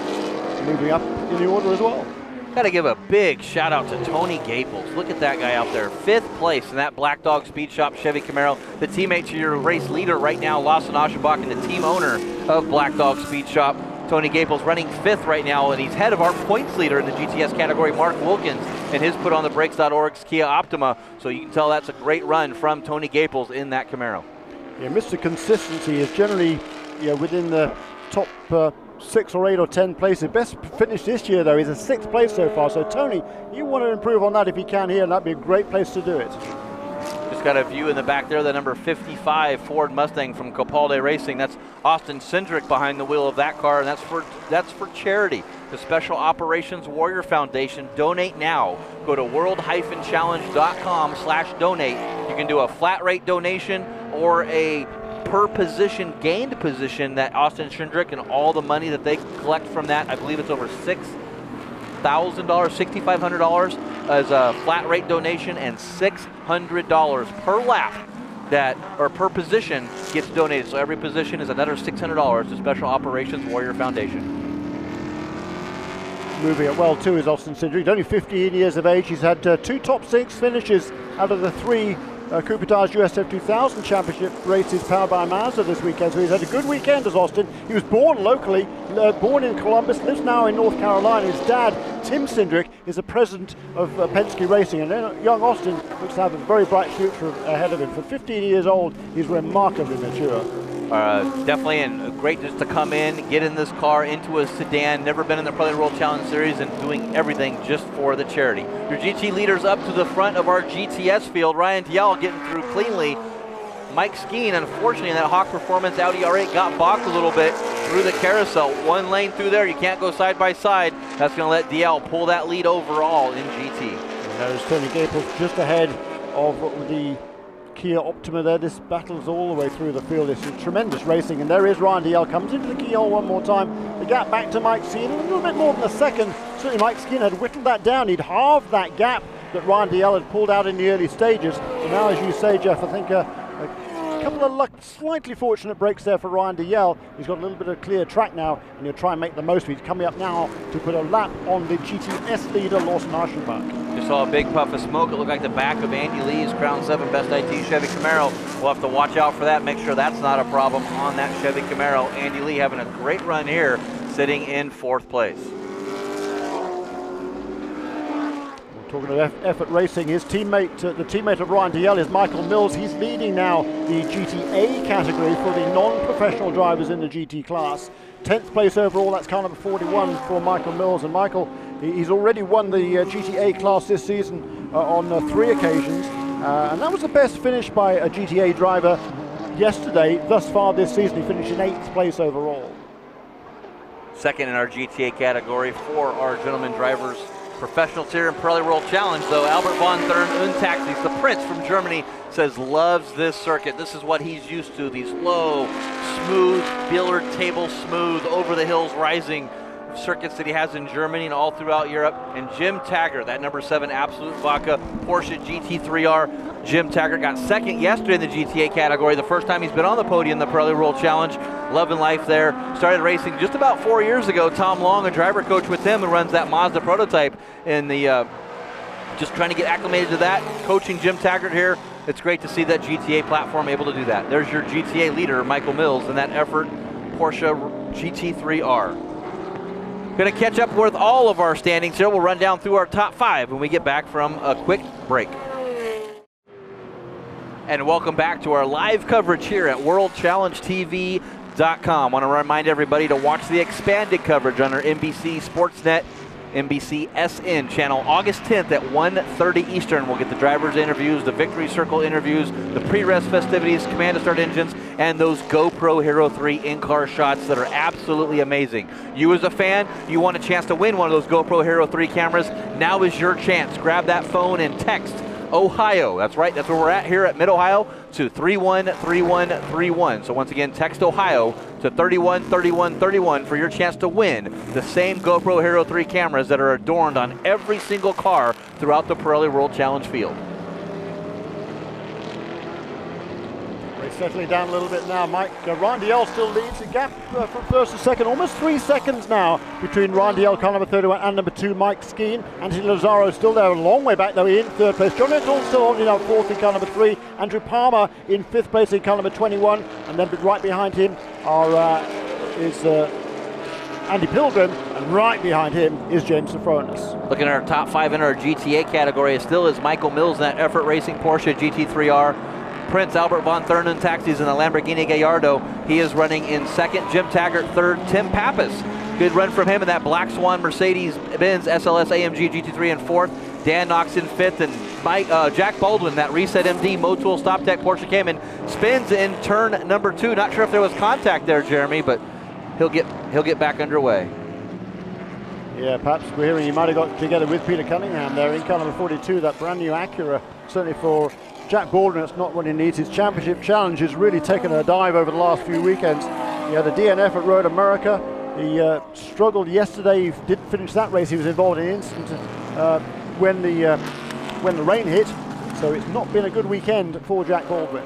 Moving up in the order as well. Got to give a big shout out to Tony Gaples. Look at that guy out there. 5th place in that Black Dog Speed Shop Chevy Camaro. The teammate to your race leader right now, Lawson Aschenbach, and the team owner of Black Dog Speed Shop. Tony Gaples running 5th right now, and he's head of our points leader in the GTS category, Mark Wilkins, and his put on the brakes.org's Kia Optima. So you can tell that's a great run from Tony Gaples in that Camaro. Yeah, Mr. Consistency is generally within the top 6 or 8 or 10 places. Best finish this year, though, is a 6th place so far. So, Tony, you want to improve on that if you can here, and that'd be a great place to do it. Just got a view in the back there, the number 55 Ford Mustang from Capaldi Racing. That's Austin Cindric behind the wheel of that car, and that's for charity. The Special Operations Warrior Foundation. Donate now. Go to world-challenge.com/donate. You can do a flat rate donation or a per position gained position that Austin Schindrick and all the money that they collect from that, I believe it's over $6,000, $6,500 as a flat rate donation, and $600 per lap or per position gets donated. So every position is another $600 to Special Operations Warrior Foundation. Moving it well too is Austin Schindrick. He's only 15 years of age. He's had 2 top 6 finishes out of the 3 Coupetage USF 2000 Championship races powered by Mazda this weekend. So he's had a good weekend as Austin. He was born locally, born in Columbus, lives now in North Carolina. His dad, Tim Schindrick, is the president of Penske Racing, and young Austin looks to have a very bright future ahead of him. For 15 years old, he's remarkably mature. Definitely, and great just to come in, get in this car, into a sedan, never been in the Pro World Challenge Series, and doing everything just for the charity. Your GT leaders up to the front of our GTS field. Ryan Dial getting through cleanly. Mike Skeen, unfortunately, in that Hawk Performance Audi R8 got balked a little bit through the carousel. 1 lane through there, you can't go side by side. That's going to let Dial pull that lead overall in GT. And there's Tony Gaples just ahead of the Kia Optima there. This battles all the way through the field. It's tremendous racing, and there is Ryan Dial, comes into the Kia one more time. The gap back to Mike Skeen, a little bit more than a second. Certainly Mike Skeen had whittled that down. He'd halved that gap that Ryan Dial had pulled out in the early stages. And now, as you say, Jeff, I think a couple of slightly fortunate breaks there for Ryan Dial. He's got a little bit of clear track now, and he'll try and make the most of it. He's coming up now to put a lap on the GTS leader, Lawson Aschenbach. Just saw a big puff of smoke. It looked like the back of Andy Lee's Crown 7 Best IT Chevy Camaro. We'll have to watch out for that, make sure that's not a problem on that Chevy Camaro. Andy Lee having a great run here, sitting in 4th place. Talking of effort racing, his teammate, the teammate of Ryan Dial, is Michael Mills. He's leading now the GTA category for the non-professional drivers in the GT class. 10th place overall, that's car number 41 for Michael Mills. And Michael, he's already won the GTA class this season on 3 occasions. And that was the best finish by a GTA driver yesterday. Thus far this season, he finished in 8th place overall. Second in our GTA category for our gentlemen drivers. Professionals here in Pirelli World Challenge, though. Albert von Thurn Untaxis, the prince from Germany, says loves this circuit. This is what he's used to, these low, smooth, billiard table smooth, over the hills rising circuits that he has in Germany and all throughout Europe. And Jim Taggart, that number 7 Absolute Vodka Porsche GT3R. Jim Taggart got second yesterday in the GTA category, the first time he's been on the podium in the Pirelli World Challenge. Loving life there. Started racing just about 4 years ago. Tom Long, a driver coach with him, who runs that Mazda prototype in the just trying to get acclimated to that. Coaching Jim Taggart here. It's great to see that GTA platform able to do that. There's your GTA leader, Michael Mills, in that effort Porsche GT3R. Going to catch up with all of our standings here. We'll run down through our top 5 when we get back from a quick break. And welcome back to our live coverage here at WorldChallengeTV.com. Want to remind everybody to watch the expanded coverage on our NBC Sportsnet, NBC SN channel, August 10th at 1:30 Eastern. We'll get the drivers' interviews, the Victory Circle interviews, the pre-rest festivities, command to start engines, and those GoPro Hero 3 in-car shots that are absolutely amazing. You as a fan, you want a chance to win one of those GoPro Hero 3 cameras, now is your chance. Grab that phone and text Ohio. That's right, that's where we're at here at Mid-Ohio, to 313131. So once again, text Ohio to 313131 for your chance to win the same GoPro Hero 3 cameras that are adorned on every single car throughout the Pirelli World Challenge field. Settling down a little bit now. Ryan Dial still leads the gap from first to second, almost 3 seconds now between Ryan Dial, car number 31, and number 2, Mike Skeen. Anthony Lazaro still there, a long way back though, in 3rd place. John Linton still holding out 4th in car number 3. Andrew Palmer in 5th place in car number 21, and then right behind him is Andy Pilgrim, and right behind him is James Sofronis. Looking at our top 5 in our GTA category, it still is Michael Mills in that effort racing Porsche GT3R. Prince Albert von Thurn Taxis in the Lamborghini Gallardo. He is running in 2nd. Jim Taggart 3rd. Tim Pappas, good run from him in that Black Swan Mercedes-Benz SLS AMG GT3 in 4th. Dan Knox in 5th, and Jack Baldwin, that Reset MD Motul Stop Tech Porsche Cayman, spins in turn number 2. Not sure if there was contact there, Jeremy, but he'll get back underway. Yeah, perhaps we're hearing he might have got together with Peter Cunningham there in car number 42, that brand new Acura, certainly for Jack Baldwin, it's not what he needs. His championship challenge has really taken a dive over the last few weekends. He had a DNF at Road America. He struggled yesterday. He didn't finish that race. He was involved in an incident when the rain hit. So it's not been a good weekend for Jack Baldwin.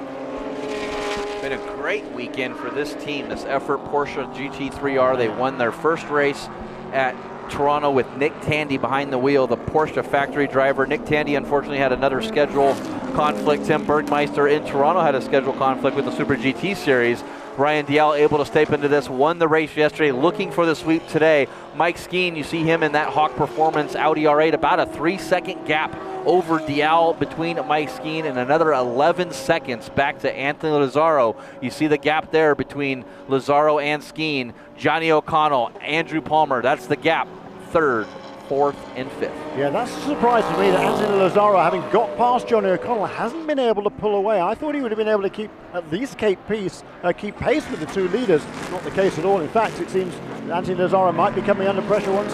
Been a great weekend for this team, this Effort Porsche GT3R. They won their first race at Toronto with Nick Tandy behind the wheel, the Porsche factory driver. Nick Tandy unfortunately had another schedule conflict. Tim Bergmeister in Toronto had a schedule conflict with the Super GT Series. Ryan Dial able to step into this, won the race yesterday, looking for the sweep today. Mike Skeen, you see him in that Hawk Performance Audi R8, about a 3-second gap over Dial between Mike Skeen and another 11 seconds back to Anthony Lazzaro. You see the gap there between Lazzaro and Skeen. Johnny O'Connell, Andrew Palmer, that's the gap. Third, fourth, and fifth. Yeah, that's a surprise to me that Anthony Lazzaro, having got past Johnny O'Connell, hasn't been able to pull away. I thought he would have been able to keep at least keep pace with the two leaders. Not the case at all. In fact, it seems Anthony Lazzaro might be coming under pressure once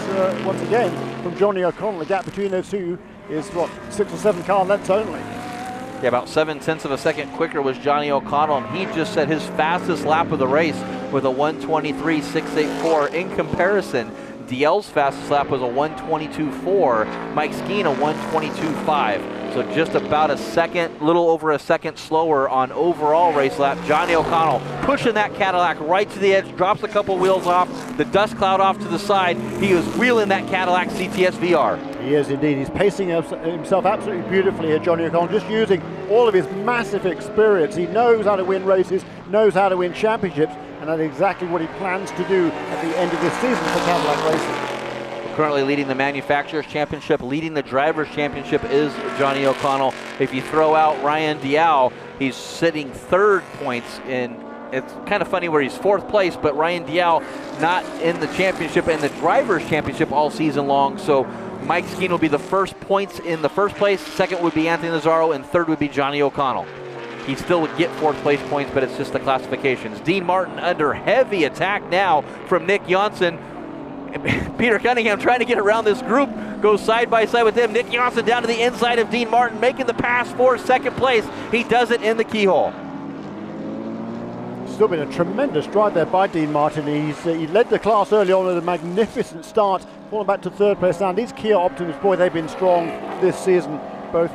again from Johnny O'Connell. The gap between those two is, what, 6 or 7 car lengths only. Yeah, about 0.7 of a second quicker was Johnny O'Connell, and he just set his fastest lap of the race with a 1:23.684. In comparison, DL's fastest lap was a 1:22.4. Mike Skeen a 1:22.5. So just about a second, little over a second slower on overall race lap. Johnny O'Connell pushing that Cadillac right to the edge, drops a couple wheels off, the dust cloud off to the side. He is wheeling that Cadillac CTS VR. He is indeed. He's pacing himself absolutely beautifully here, Johnny O'Connell, just using all of his massive experience. He knows how to win races, knows how to win championships, and that's exactly what he plans to do at the end of this season for Cadillac Racing. Currently leading the Manufacturers Championship, leading the Drivers Championship is Johnny O'Connell. If you throw out Ryan Dial, he's sitting third points in. It's kind of funny where he's fourth place, but Ryan Dial not in the championship and the Drivers Championship all season long. So Mike Skeen will be the first points in the first place, second would be Anthony Lazzaro, and third would be Johnny O'Connell. He still would get fourth place points, but it's just the classifications. Dean Martin under heavy attack now from Nick Johnson. Peter Cunningham trying to get around this group, goes side by side with him. Nick Johnson down to the inside of Dean Martin, making the pass for second place. He does it in the keyhole. Still been a tremendous drive there by Dean Martin. He led the class early on with a magnificent start, falling back to third place now. These Kia Optimus, boy, they've been strong this season. Both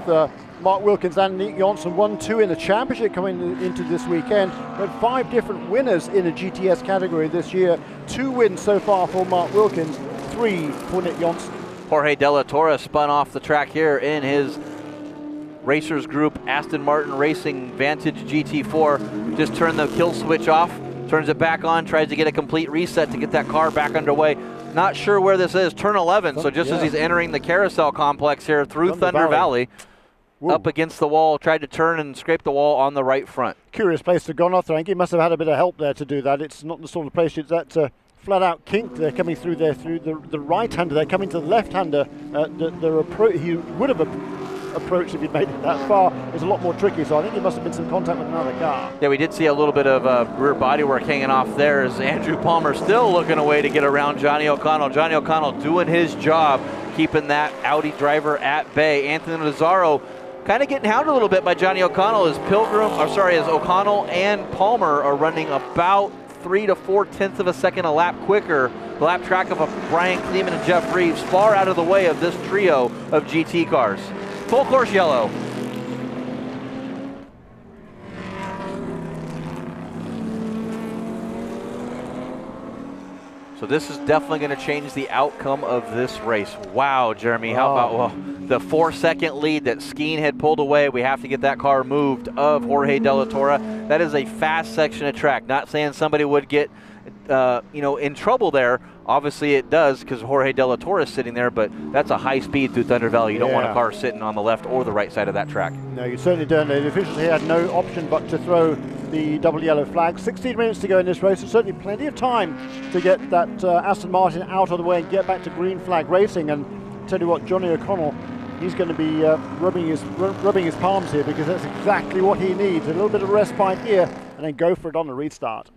Mark Wilkins and Nick Johnson 1-2 in the championship coming into this weekend. We had 5 different winners in the GTS category this year. 2 wins so far for Mark Wilkins, 3 for Nick Johnson. Jorge De La Torre spun off the track here in his Racers Group Aston Martin Racing Vantage GT4. Just turned the kill switch off, turns it back on, tries to get a complete reset to get that car back underway. Not sure where this is, turn 11, so just as he's entering the carousel complex here through Thunder Valley. Up against the wall, tried to turn and scrape the wall on the right front. Curious place to go off. I think he mmust have had a bit of help there to do that. It's not the sort of place that's flat out kinked. They're coming through there through the right-hander. They're coming to the left-hander. He would have approached if he'd made it that far. It's a lot more tricky, so I think he must have been some contact with another car. Yeah, we did see a little bit of rear bodywork hanging off there as Andrew Palmer still looking away to get around Johnny O'Connell. Johnny O'Connell doing his job, keeping that Audi driver at bay. Anthony Lazzaro kind of getting hounded a little bit by Johnny O'Connell as O'Connell and Palmer are running about 3 to 4/10 of a second a lap quicker. The lap track of Brian Kleeman and Jeff Reeves far out of the way of this trio of GT cars. Full course yellow. So this is definitely going to change the outcome of this race. Wow, Jeremy, how about the 4-second lead that Skeen had pulled away? We have to get that car moved of Jorge De La Torre. That is a fast section of track. Not saying somebody would get in trouble there. Obviously it does because Jorge De La Torre is sitting there, but that's a high speed through Thunder Valley. You don't want a car sitting on the left or the right side of that track. No, you certainly don't. The officials here had no option but to throw the double yellow flag. 16 minutes to go in this race. There's certainly plenty of time to get that Aston Martin out of the way and get back to green flag racing. And tell you what, Johnny O'Connell, he's going to be rubbing his palms here because that's exactly what he needs. A little bit of respite here and then go for it on the restart.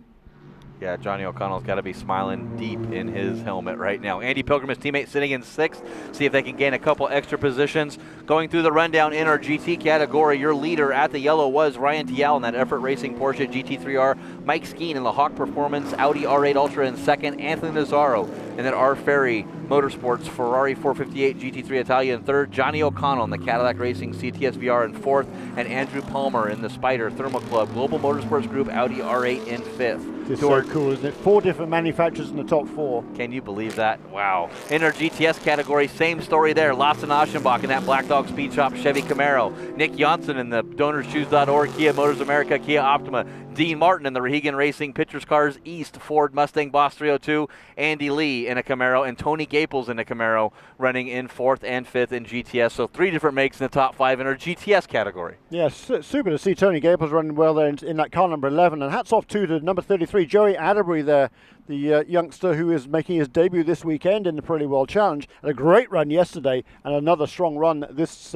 Yeah, Johnny O'Connell's got to be smiling deep in his helmet right now. Andy Pilgrim, his teammate, sitting in 6th. See if they can gain a couple extra positions. Going through the rundown in our GT category, your leader at the yellow was Ryan Tial in that Effort Racing Porsche GT3R. Mike Skeen in the Hawk Performance Audi R8 Ultra in 2nd. Anthony Nazzaro in that R Ferry Motorsports Ferrari 458 GT3 Italia in 3rd. Johnny O'Connell in the Cadillac Racing CTS VR in 4th. And Andrew Palmer in the Spider Thermal Club Global Motorsports Group Audi R8 in 5th. It's so cool, isn't it? 4 different manufacturers in the top 4. Can you believe that? Wow. In our GTS category, same story there. Lassen Aschenbach in that Black Dog Speed Shop Chevy Camaro. Nick Johnson in the DonorsChoose.org Kia Motors America Kia Optima. Dean Martin in the Rehegan Racing Pictures Cars East Ford Mustang Boss 302. Andy Lee in a Camaro, and Tony Gaples in a Camaro, running in 4th and 5th in GTS. So 3 different makes in the top 5 in our GTS category. Yes, super to see Tony Gaples running well there in that car number 11. And hats off to number 33, Joey Atterbury there, the youngster who is making his debut this weekend in the Pirelli World Challenge. Had a great run yesterday and another strong run this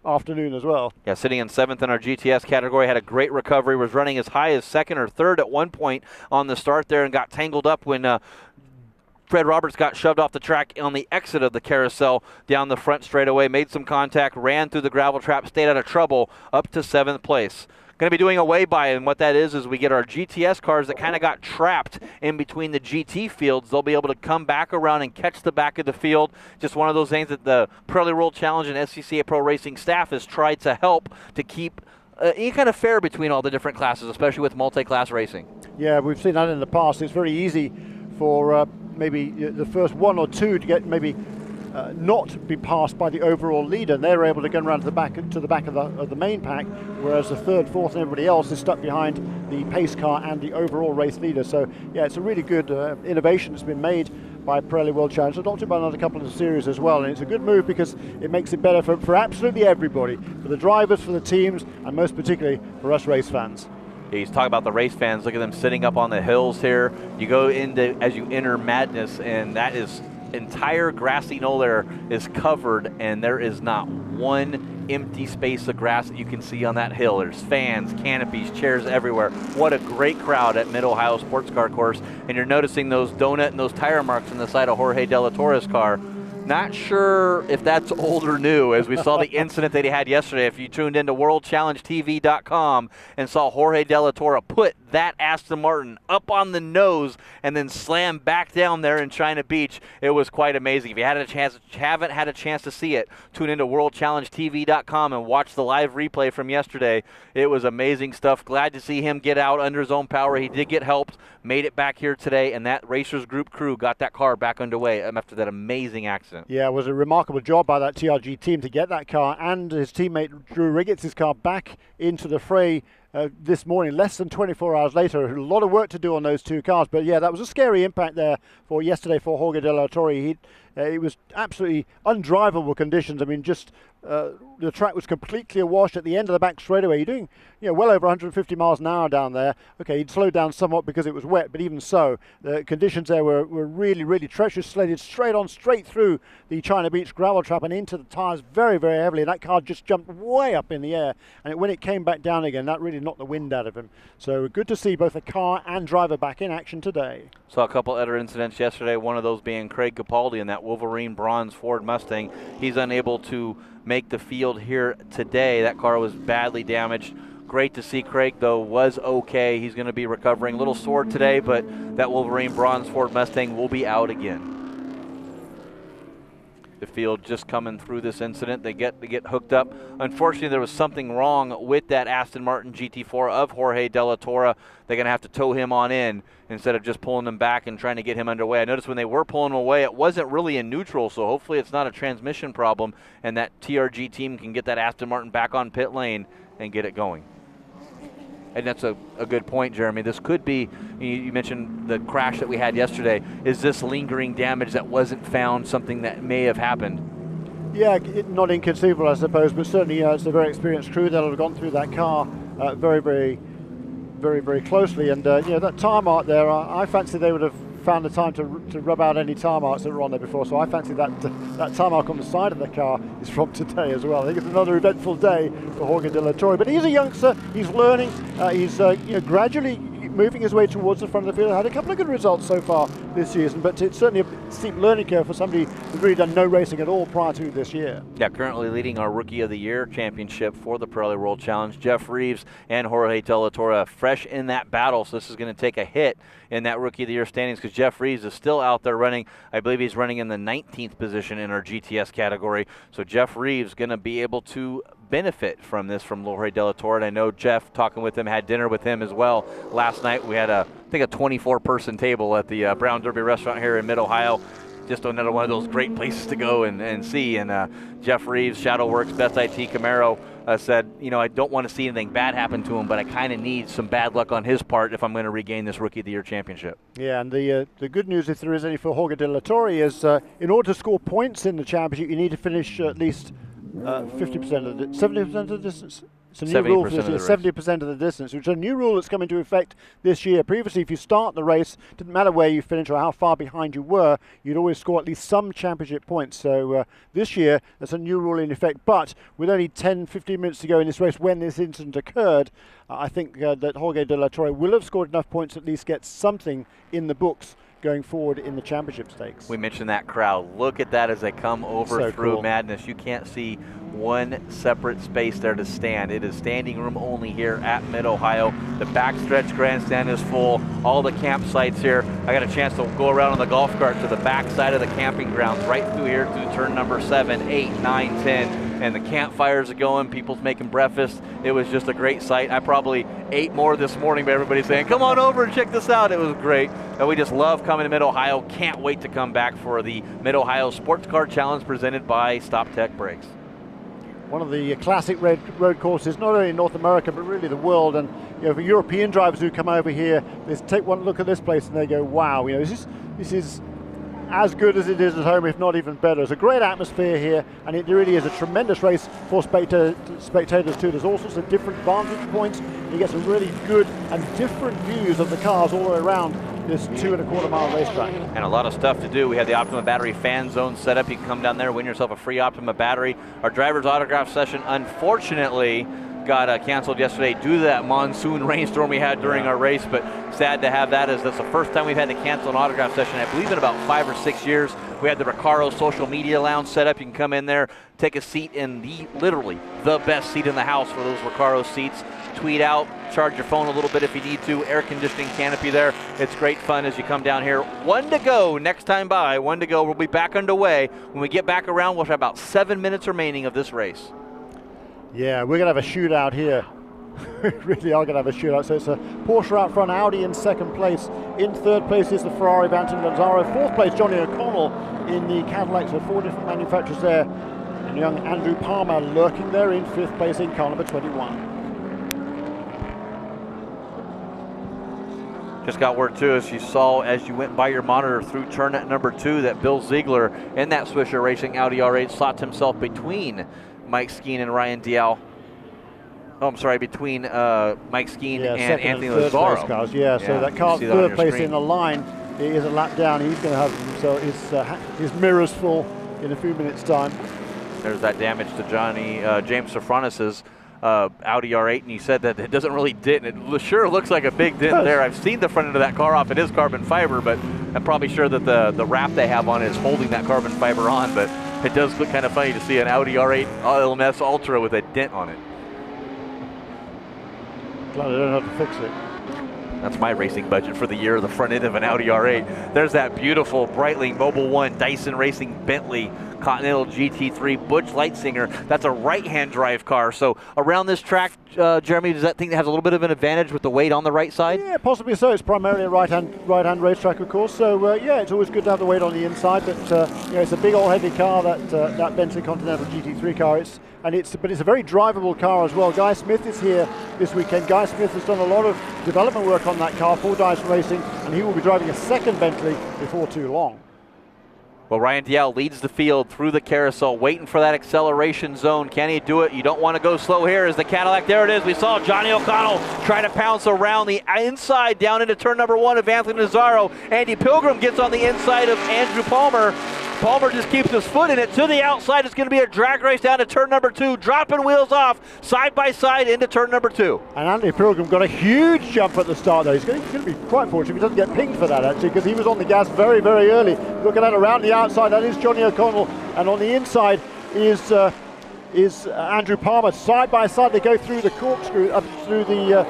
afternoon as well. Yeah, sitting in 7th in our GTS category, had a great recovery, was running as high as 2nd or 3rd at one point on the start there, and got tangled up when Fred Roberts got shoved off the track on the exit of the carousel down the front straightaway, made some contact, ran through the gravel trap, stayed out of trouble, up to 7th place. Going to be doing a weigh-by, and what that is we get our GTS cars that kind of got trapped in between the GT fields. They'll be able to come back around and catch the back of the field. Just one of those things that the Pirelli World Challenge and SCCA Pro Racing staff has tried to help to keep any kind of fair between all the different classes, especially with multi-class racing. Yeah, we've seen that in the past. It's very easy for maybe the first 1 or 2 to get maybe not be passed by the overall leader. They're able to go around to the back of the main pack, whereas the 3rd, 4th, and everybody else is stuck behind the pace car and the overall race leader. So yeah, it's a really good innovation that's been made by Pirelli World Challenge, adopted by another couple of the series as well, and it's a good move because it makes it better for absolutely everybody, for the drivers, for the teams, and most particularly for us race fans. He's talking about the race fans. Look at them sitting up on the hills here. You go into as you enter Madness, and that is entire grassy knoll there is covered, and there is not one empty space of grass that you can see on that hill. There's fans, canopies, chairs everywhere. What a great crowd at Mid-Ohio Sports Car Course, and you're noticing those donut and those tire marks on the side of Jorge De La Torre's car. Not sure if that's old or new, as we saw the incident that he had yesterday. If you tuned into WorldChallengeTV.com and saw Jorge De La Torre put that Aston Martin up on the nose and then slam back down there in China Beach, it was quite amazing. If you haven't had a chance to see it, tune into WorldChallengeTV.com and watch the live replay from yesterday. It was amazing stuff. Glad to see him get out under his own power. He did get helped, made it back here today, and that Racers Group crew got that car back underway after that amazing accident. Yeah, it was a remarkable job by that TRG team to get that car and his teammate Drew Riggett's car back into the fray this morning, less than 24 hours later. A lot of work to do on those 2 cars, but yeah, that was a scary impact there for yesterday for Jorge De La Torre. It was absolutely undrivable conditions. I mean, just the track was completely awash at the end of the back straightaway. You're doing well over 150 miles an hour down there. Okay, he'd slowed down somewhat because it was wet, but even so, the conditions there were really, really treacherous. Slated straight through the China Beach gravel trap and into the tires very, very heavily. And that car just jumped way up in the air, and when it came back down again, that really knocked the wind out of him. So good to see both the car and driver back in action today. Saw a couple other incidents yesterday, one of those being Craig Capaldi in that Wolverine bronze Ford Mustang. He's unable to make the field here today. That car was badly damaged. Great to see Craig, though, was okay. He's going to be recovering. A little sore today, but that Wolverine bronze Ford Mustang will be out again. The field just coming through this incident. They get hooked up. Unfortunately, there was something wrong with that Aston Martin GT4 of Jorge De La Torre. They're going to have to tow him on in instead of just pulling him back and trying to get him underway. I noticed when they were pulling him away, it wasn't really in neutral, so hopefully it's not a transmission problem, and that TRG team can get that Aston Martin back on pit lane and get it going. And that's a good point, Jeremy. This could be, you mentioned the crash that we had yesterday. Is this lingering damage that wasn't found something that may have happened? Yeah, not inconceivable, I suppose, but certainly it's a very experienced crew that have gone through that car very, very closely. And that tire mark there, I fancy they would have found the time to rub out any tire marks that were on there before. So I fancy that tire mark on the side of the car is from today as well. I think it's another eventful day for Jorge De La Torre. But he's a youngster. He's learning. He's gradually moving his way towards the front of the field. Had a couple of good results so far this season, but it's certainly a steep learning curve for somebody who's really done no racing at all prior to this year. Yeah, currently leading our Rookie of the Year championship for the Pirelli World Challenge, Jeff Reeves and Jorge De La Torre fresh in that battle, so this is going to take a hit in that Rookie of the Year standings because Jeff Reeves is still out there running. I believe he's running in the 19th position in our GTS category, so Jeff Reeves going to be able to benefit from this from Jorge De La Torre. And I know Jeff, talking with him, had dinner with him as well last night. We had I think a 24-person table at the Brown Derby restaurant here in Mid-Ohio. Just another one of those great places to go and see. And Jeff Reeves, Shadowworks, Best IT Camaro, said, you know, I don't want to see anything bad happen to him, but I kind of need some bad luck on his part if I'm going to regain this Rookie of the Year championship. Yeah, and the good news, if there is any for Jorge De La Torre, is in order to score points in the championship, you need to finish at least 50% of the 70% of the distance. It's a new rule for this year, 70% of the distance, which is a new rule that's come into effect this year. Previously, if you start the race, it didn't matter where you finished or how far behind you were, you'd always score at least some championship points. So this year, there's a new rule in effect. But with only 10, 15 minutes to go in this race when this incident occurred, I think that Jorge De La Torre will have scored enough points to at least get something in the books going forward in the championship stakes. We mentioned that crowd. Look at that as they come over So through cool. Madness. You can't see one separate space there to stand. It is standing room only here at Mid-Ohio. The backstretch grandstand is full. All the campsites here. I got a chance to go around on the golf cart to the back side of the camping grounds, right through here through turn number 7, 8, 9, 10. And the campfires are going, people's making breakfast. It was just a great sight. I probably ate more this morning by everybody saying, come on over and check this out. It was great. And we just love coming to Mid-Ohio. Can't wait to come back for the Mid-Ohio Sports Car Challenge presented by Stop Tech Brakes. One of the classic road courses, not only in North America, but really the world. And you know, for European drivers who come over here, they take one look at this place and they go, wow, you know, this is as good as it is at home, if not even better. It's a great atmosphere here, and it really is a tremendous race for spectators too. There's all sorts of different vantage points. You get some really good and different views of the cars all the way around this 2.25 mile racetrack. And a lot of stuff to do. We have the Optima Battery fan zone set up. You can come down there, win yourself a free Optima battery. Our driver's autograph session, unfortunately, got canceled yesterday due to that monsoon rainstorm we had during our race, but sad to have that, as that's the first time we've had to cancel an autograph session, I believe, in about 5 or 6 years. We had the Recaro social media lounge set up. You can come in there, take a seat in literally the best seat in the house for those Recaro seats. Tweet out, charge your phone a little bit if you need to. Air conditioning canopy there. It's great fun as you come down here. 1 to go next time by. 1 to go. We'll be back underway. When we get back around, we'll have about 7 minutes remaining of this race. Yeah, we're going to have a shootout here. We really are going to have a shootout. So it's a Porsche out front, Audi in second place. In third place is the Ferrari, Bantam Gonzaro. Fourth place, Johnny O'Connell in the Cadillac. So 4 different manufacturers there. And young Andrew Palmer lurking there in fifth place in car number 21. Just got word too, as you saw as you went by your monitor through turn at number 2, that Bill Ziegler in that Swisher Racing Audi R8 slots himself between Mike Skeen and Ryan Dial. Oh, I'm sorry, between Mike Skeen and Anthony Lazzaro. Cars. Yeah, so that car third place in the line is a lap down. He's going to have his mirrors full in a few minutes' time. There's that damage to James Safranis's Audi R8, and he said that it doesn't really dent. It sure looks like a big dent there. I've seen the front end of that car off. It is carbon fiber, but I'm probably sure that the wrap they have on it is holding that carbon fiber on, but it does look kind of funny to see an Audi R8 LMS Ultra with a dent on it. Glad I don't have to fix it. That's my racing budget for the year, the front end of an Audi R8. There's that beautiful Breitling Mobil 1 Dyson Racing Bentley Continental GT3 Butch Lightsinger. That's a right-hand drive car. So around this track, Jeremy, does that think that has a little bit of an advantage with the weight on the right side? Yeah, possibly so. It's primarily a right-hand racetrack, of course. So yeah, it's always good to have the weight on the inside. But you know, it's a big old heavy car, that Bentley Continental GT3 car. But it's a very drivable car as well. Guy Smith is here this weekend. Guy Smith has done a lot of development work on that car for Dyson Racing, and he will be driving a second Bentley before too long. Well, Ryan Dial leads the field through the carousel, waiting for that acceleration zone. Can he do it? You don't want to go slow here as the Cadillac. There it is. We saw Johnny O'Connell try to pounce around the inside down into turn number 1 of Anthony Lazzaro. Andy Pilgrim gets on the inside of Andrew Palmer. Palmer just keeps his foot in it to the outside. It's going to be a drag race down to turn number 2, dropping wheels off side by side into turn number 2. And Andy Pilgrim got a huge jump at the start there. He's going to be quite fortunate if he doesn't get pinged for that, actually, because he was on the gas very, very early. Looking at around the outside, that is Johnny O'Connell, and on the inside is Andrew Palmer. Side by side, they go through the corkscrew, up through the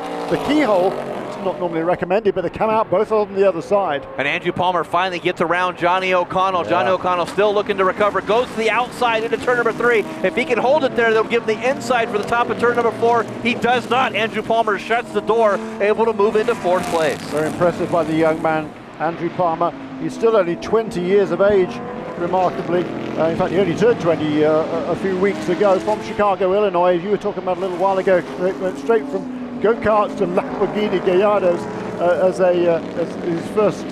keyhole. It's not normally recommended, but they come out both of them the other side. And Andrew Palmer finally gets around Johnny O'Connell. Yeah. Johnny O'Connell still looking to recover. Goes to the outside into turn number 3. If he can hold it there, they'll give him the inside for the top of turn number 4. He does not. Andrew Palmer shuts the door, able to move into 4th place. Very impressive by the young man, Andrew Palmer. He's still only 20 years of age, remarkably. In fact, he only turned 20 a few weeks ago, from Chicago, Illinois. As you were talking about a little while ago, they went straight from go-karts to Lamborghini Gallardos as his first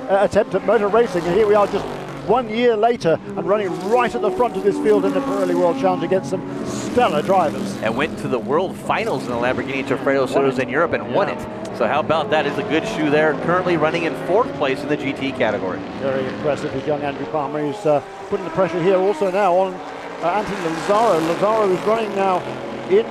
attempt at motor racing. And here we are just 1 year later and running right at the front of this field in the Pirelli World Challenge against some stellar drivers. And went to the World Finals in the Lamborghini Trofeo Soros in Europe and won it. So how about that? Is a good shoe there. Currently running in 4th place in the GT category. Very impressive, his young Andrew Palmer. He's putting the pressure here also now on Anthony Lazzaro. Lazzaro is running now in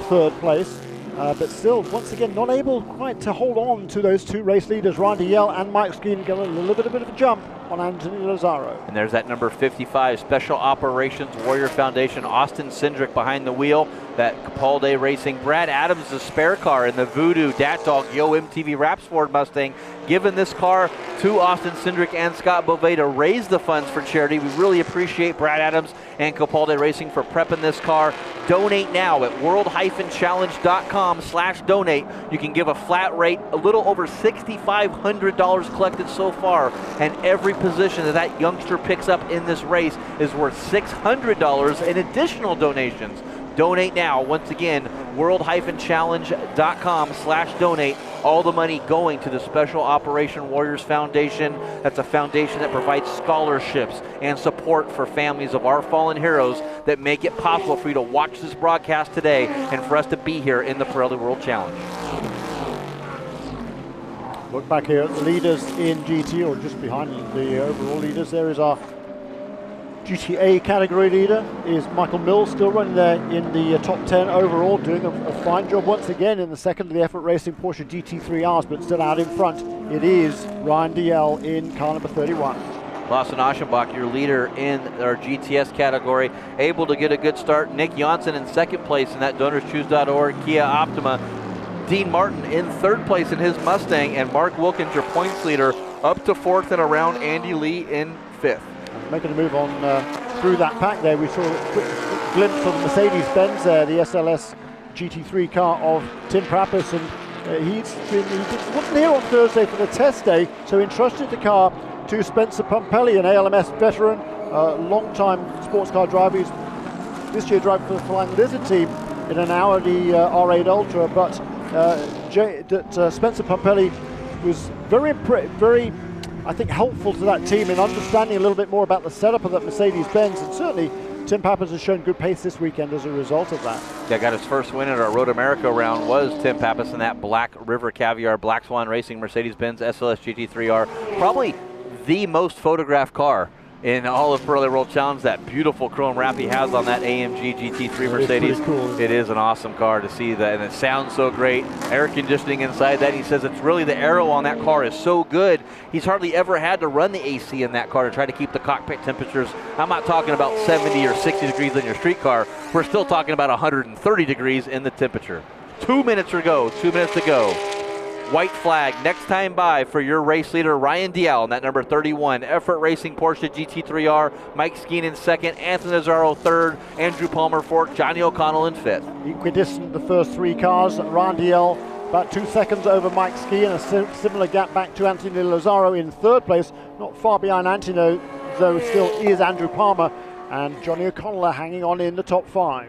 3rd place, but still, once again, not able quite to hold on to those 2 race leaders. Randy Yell and Mike Skeen got a little bit of a jump on Anthony Lazzaro. And there's that number 55, Special Operations Warrior Foundation, Austin Cindric behind the wheel. That Capaldi Racing, Brad Adams, the spare car in the Voodoo Dat Dog Yo MTV Raps Ford Mustang, giving this car to Austin Cindric and Scott Beauvais to raise the funds for charity. We really appreciate Brad Adams and Capaldi Racing for prepping this car. Donate now at world-challenge.com/donate. You can give a flat rate, a little over $6,500 collected so far, and every position that youngster picks up in this race is worth $600 in additional donations. Donate now. Once again, world-challenge.com/donate. All the money going to the Special Operation Warriors Foundation. That's a foundation that provides scholarships and support for families of our fallen heroes that make it possible for you to watch this broadcast today and for us to be here in the Pirelli World Challenge. Look back here at the leaders in GT, or just behind the overall leaders. There is our GTA category leader, is Michael Mills, still running there in the top 10 overall, doing a fine job once again in the second of the Effort Racing Porsche GT3Rs, but still out in front. It is Ryan DL in car number 31. Lawson Aschenbach, your leader in our GTS category, able to get a good start. Nick Janssen in 2nd place in that DonorsChoose.org Kia Optima. Dean Martin in 3rd place in his Mustang, and Mark Wilkins, your points leader, up to 4th and around Andy Lee in 5th. Making a move on through that pack there. We saw a quick glimpse of the Mercedes-Benz there, the SLS GT3 car of Tim Prappus, and he wasn't here on Thursday for the test day, so entrusted the car to Spencer Pumpelly, an ALMS veteran, long-time sports car driver. He's this year driving for the Flying Lizard team in an Audi R8 Ultra, but Spencer Pumpelly was very I think helpful to that team in understanding a little bit more about the setup of that Mercedes-Benz, and certainly Tim Pappas has shown good pace this weekend as a result of that. Yeah, got his first win at our Road America round was Tim Pappas in that Black River Caviar Black Swan Racing Mercedes-Benz SLS GT3R. Probably the most photographed car in all of Pirelli World Challenge. That beautiful chrome wrap he has on that AMG GT3 Mercedes. Cool. It is an awesome car to see that, and it sounds so great. Air conditioning inside that. He says it's really the aero on that car is so good. He's hardly ever had to run the AC in that car to try to keep the cockpit temperatures. I'm not talking about 70 or 60 degrees in your street car. We're still talking about 130 degrees in the temperature. 2 minutes to go. White flag next time by for your race leader, Ryan Dial, in that number 31. Effort Racing Porsche GT3R. Mike Skeen in 2nd. Anthony Lazzaro 3rd. Andrew Palmer 4th. Johnny O'Connell in 5th. Equidistant the first 3 cars. Ryan Dial about 2 seconds over Mike Skeen, and a similar gap back to Anthony Lazzaro in 3rd place. Not far behind Anthony, though, still is Andrew Palmer, and Johnny O'Connell are hanging on in the top 5.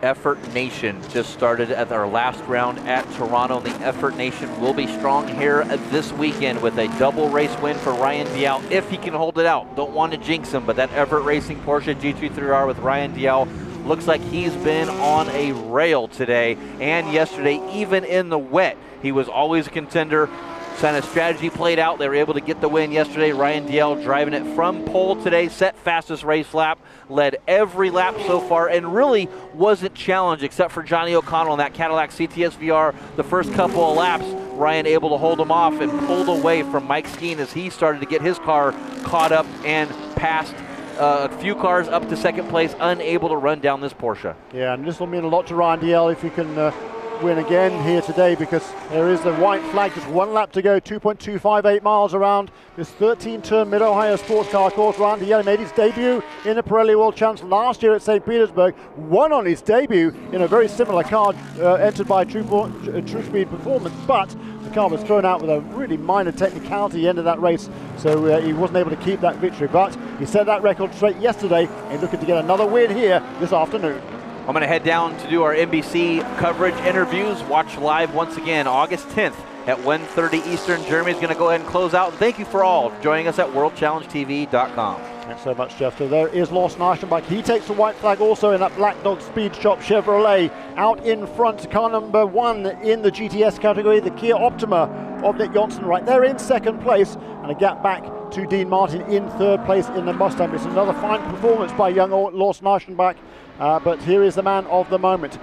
Effort Nation just started at our last round at Toronto. The Effort Nation will be strong here this weekend with a double race win for Ryan Dial if he can hold it out. Don't want to jinx him, but that Effort Racing Porsche GT3R with Ryan Dial Looks like he's been on a rail today and yesterday, even in the wet. He was always a contender. Kind of strategy played out. They were able to get the win yesterday. Ryan Dalziel driving it from pole today, set fastest race lap, led every lap so far, and really wasn't challenged except for Johnny O'Connell in that Cadillac CTS VR. The first couple of laps, Ryan able to hold him off and pulled away from Mike Skeen as he started to get his car caught up and passed a few cars up to second place, unable to run down this Porsche. Yeah, and this will mean a lot to Ryan Dalziel if he can win again here today, because there is the white flag, just one lap to go, 2.258 miles around this 13-turn Mid-Ohio sports car course. Ryan Dalziel made his debut in the Pirelli World Challenge last year at St. Petersburg, won on his debut in a very similar car entered by True Speed Performance, but the car was thrown out with a really minor technicality at the end of that race, so he wasn't able to keep that victory, but he set that record straight yesterday and looking to get another win here this afternoon. I'm going to head down to do our NBC coverage interviews. Watch live once again August 10th at 1:30 Eastern. Jeremy's going to go ahead and close out. Thank you for all joining us at WorldChallengeTV.com. Thanks so much, Jeff. So there is Lawson Archenbach. He takes the white flag also in that Black Dog Speed Shop Chevrolet. Out in front, car number 1 in the GTS category, the Kia Optima of Nick Johnson right there in second place, and a gap back to Dean Martin in third place in the Mustang. It's another fine performance by young Lawson Archenbach, but here is the man of the moment.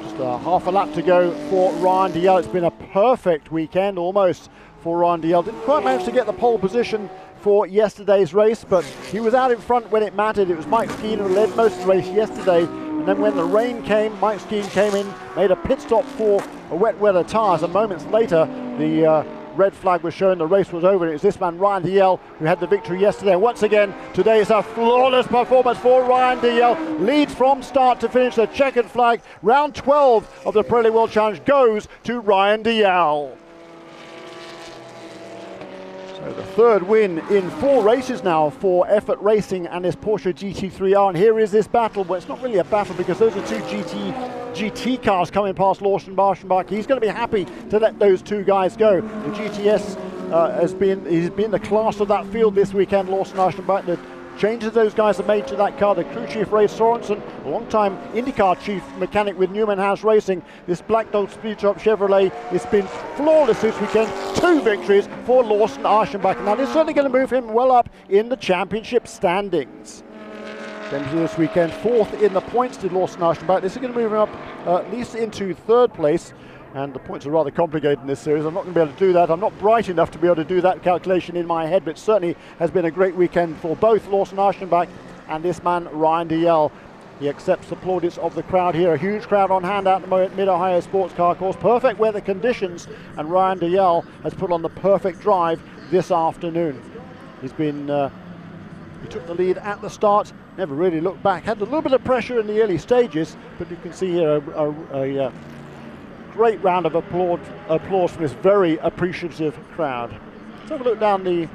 Just half a lap to go for Ryan Dalziel. It's been a perfect weekend almost for Ryan Dalziel. Didn't quite manage to get the pole position for yesterday's race, but he was out in front when it mattered. It was Mike Skeen who led most of the race yesterday, and then when the rain came, Mike Skeen came in, made a pit stop for wet weather tyres, and moments later the red flag was showing the race was over. It was this man, Ryan Dalziel, who had the victory yesterday. And once again, today is a flawless performance for Ryan Dalziel. Leads from start to finish. The checkered flag, round 12 of the Pirelli World Challenge, goes to Ryan Dalziel. So the third win in 4 races now for Effort Racing and this Porsche GT3R. And here is this battle. Well, it's not really a battle because those are 2 GT cars coming past Lawson Archenbach. He's going to be happy to let those 2 guys go. The GTS he's been the class of that field this weekend, Lawson Archenbach. The changes those guys have made to that car, the crew chief Ray Sorensen, a long-time IndyCar chief mechanic with Newman House Racing. This Black Dog Speed Shop Chevrolet, it's been flawless this weekend. 2 victories for Lawson Archenbach. Now this is certainly going to move him well up in the championship standings. Then this weekend, 4th in the points did Lawson Archenbach. This is going to move him up at least into 3rd place. And the points are rather complicated in this series. I'm not going to be able to do that. I'm not bright enough to be able to do that calculation in my head, but it certainly has been a great weekend for both Lawson Archenbach and this man, Ryan Dalziel. He accepts the plaudits of the crowd here. A huge crowd on hand out at Mid-Ohio Sports Car Course. Perfect weather conditions, and Ryan Dalziel has put on the perfect drive this afternoon. He's been, he took the lead at the start, never really looked back. Had a little bit of pressure in the early stages, but you can see here a great round of applause from this very appreciative crowd. Let's have a look down the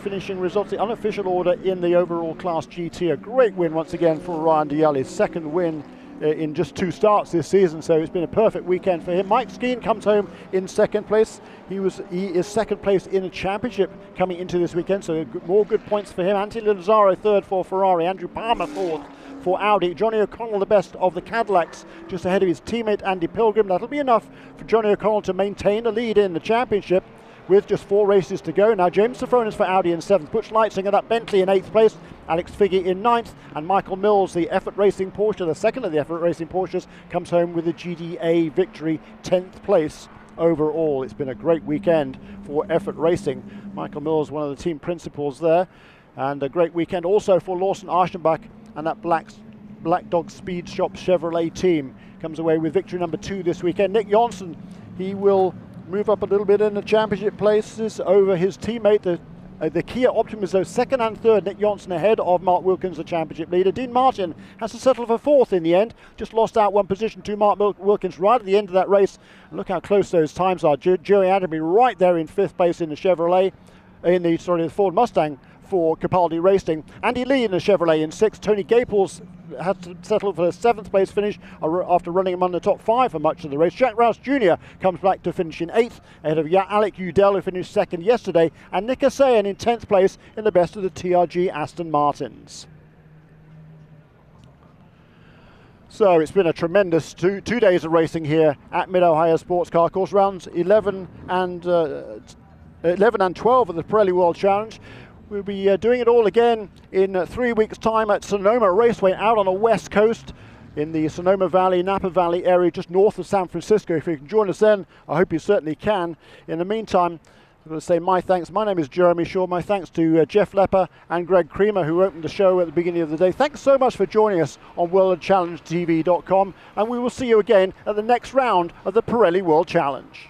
finishing results, the unofficial order in the overall Class GT. A great win once again for Ryan Dalziel, his 2nd win in just 2 starts this season, so it's been a perfect weekend for him. Mike Skeen comes home in 2nd place. He is 2nd place in a championship coming into this weekend, so more good points for him. Anthony Lazzaro 3rd for Ferrari, Andrew Palmer 4th for Audi. Johnny O'Connell, the best of the Cadillacs, just ahead of his teammate Andy Pilgrim. That'll be enough for Johnny O'Connell to maintain the lead in the championship with just 4 races to go. Now James Safronis for Audi in 7th, Butch Leitzinger, that Bentley in 8th place, Alex Figge in 9th, and Michael Mills, the Effort Racing Porsche, the 2nd of the Effort Racing Porsches, comes home with a GDA victory, 10th place overall. It's been a great weekend for Effort Racing. Michael Mills, one of the team principals there, and a great weekend also for Lawson Archenbach and that Black Dog Speed Shop Chevrolet team. Comes away with victory number 2 this weekend. Nick Johnson, he will move up a little bit in the championship places over his teammate, the Kia Optima, though 2nd and 3rd. Nick Johnson ahead of Mark Wilkins, the championship leader. Dean Martin has to settle for 4th in the end. Just lost out 1 position to Mark Wilkins right at the end of that race. And look how close those times are. Joey Adamy right there in 5th place in the Chevrolet, the Ford Mustang for Capaldi Racing. Andy Lee in the Chevrolet in 6th. Tony Gaples had to settle for a 7th place finish after running among the top 5 for much of the race. Jack Rouse Jr. comes back to finish in 8th ahead of Alec Udell, who finished 2nd yesterday, and Nick Asayan in 10th place in the best of the TRG Aston Martins. So it's been a tremendous two days of racing here at Mid-Ohio Sports Car Course. Rounds 11 and 12 of the Pirelli World Challenge. We'll be doing it all again in 3 weeks' time at Sonoma Raceway out on the west coast in the Sonoma Valley, Napa Valley area just north of San Francisco. If you can join us then, I hope you certainly can. In the meantime, I'm going to say my thanks. My name is Jeremy Shaw. My thanks to Jeff Lepper and Greg Creamer, who opened the show at the beginning of the day. Thanks so much for joining us on WorldChallengeTV.com, and we will see you again at the next round of the Pirelli World Challenge.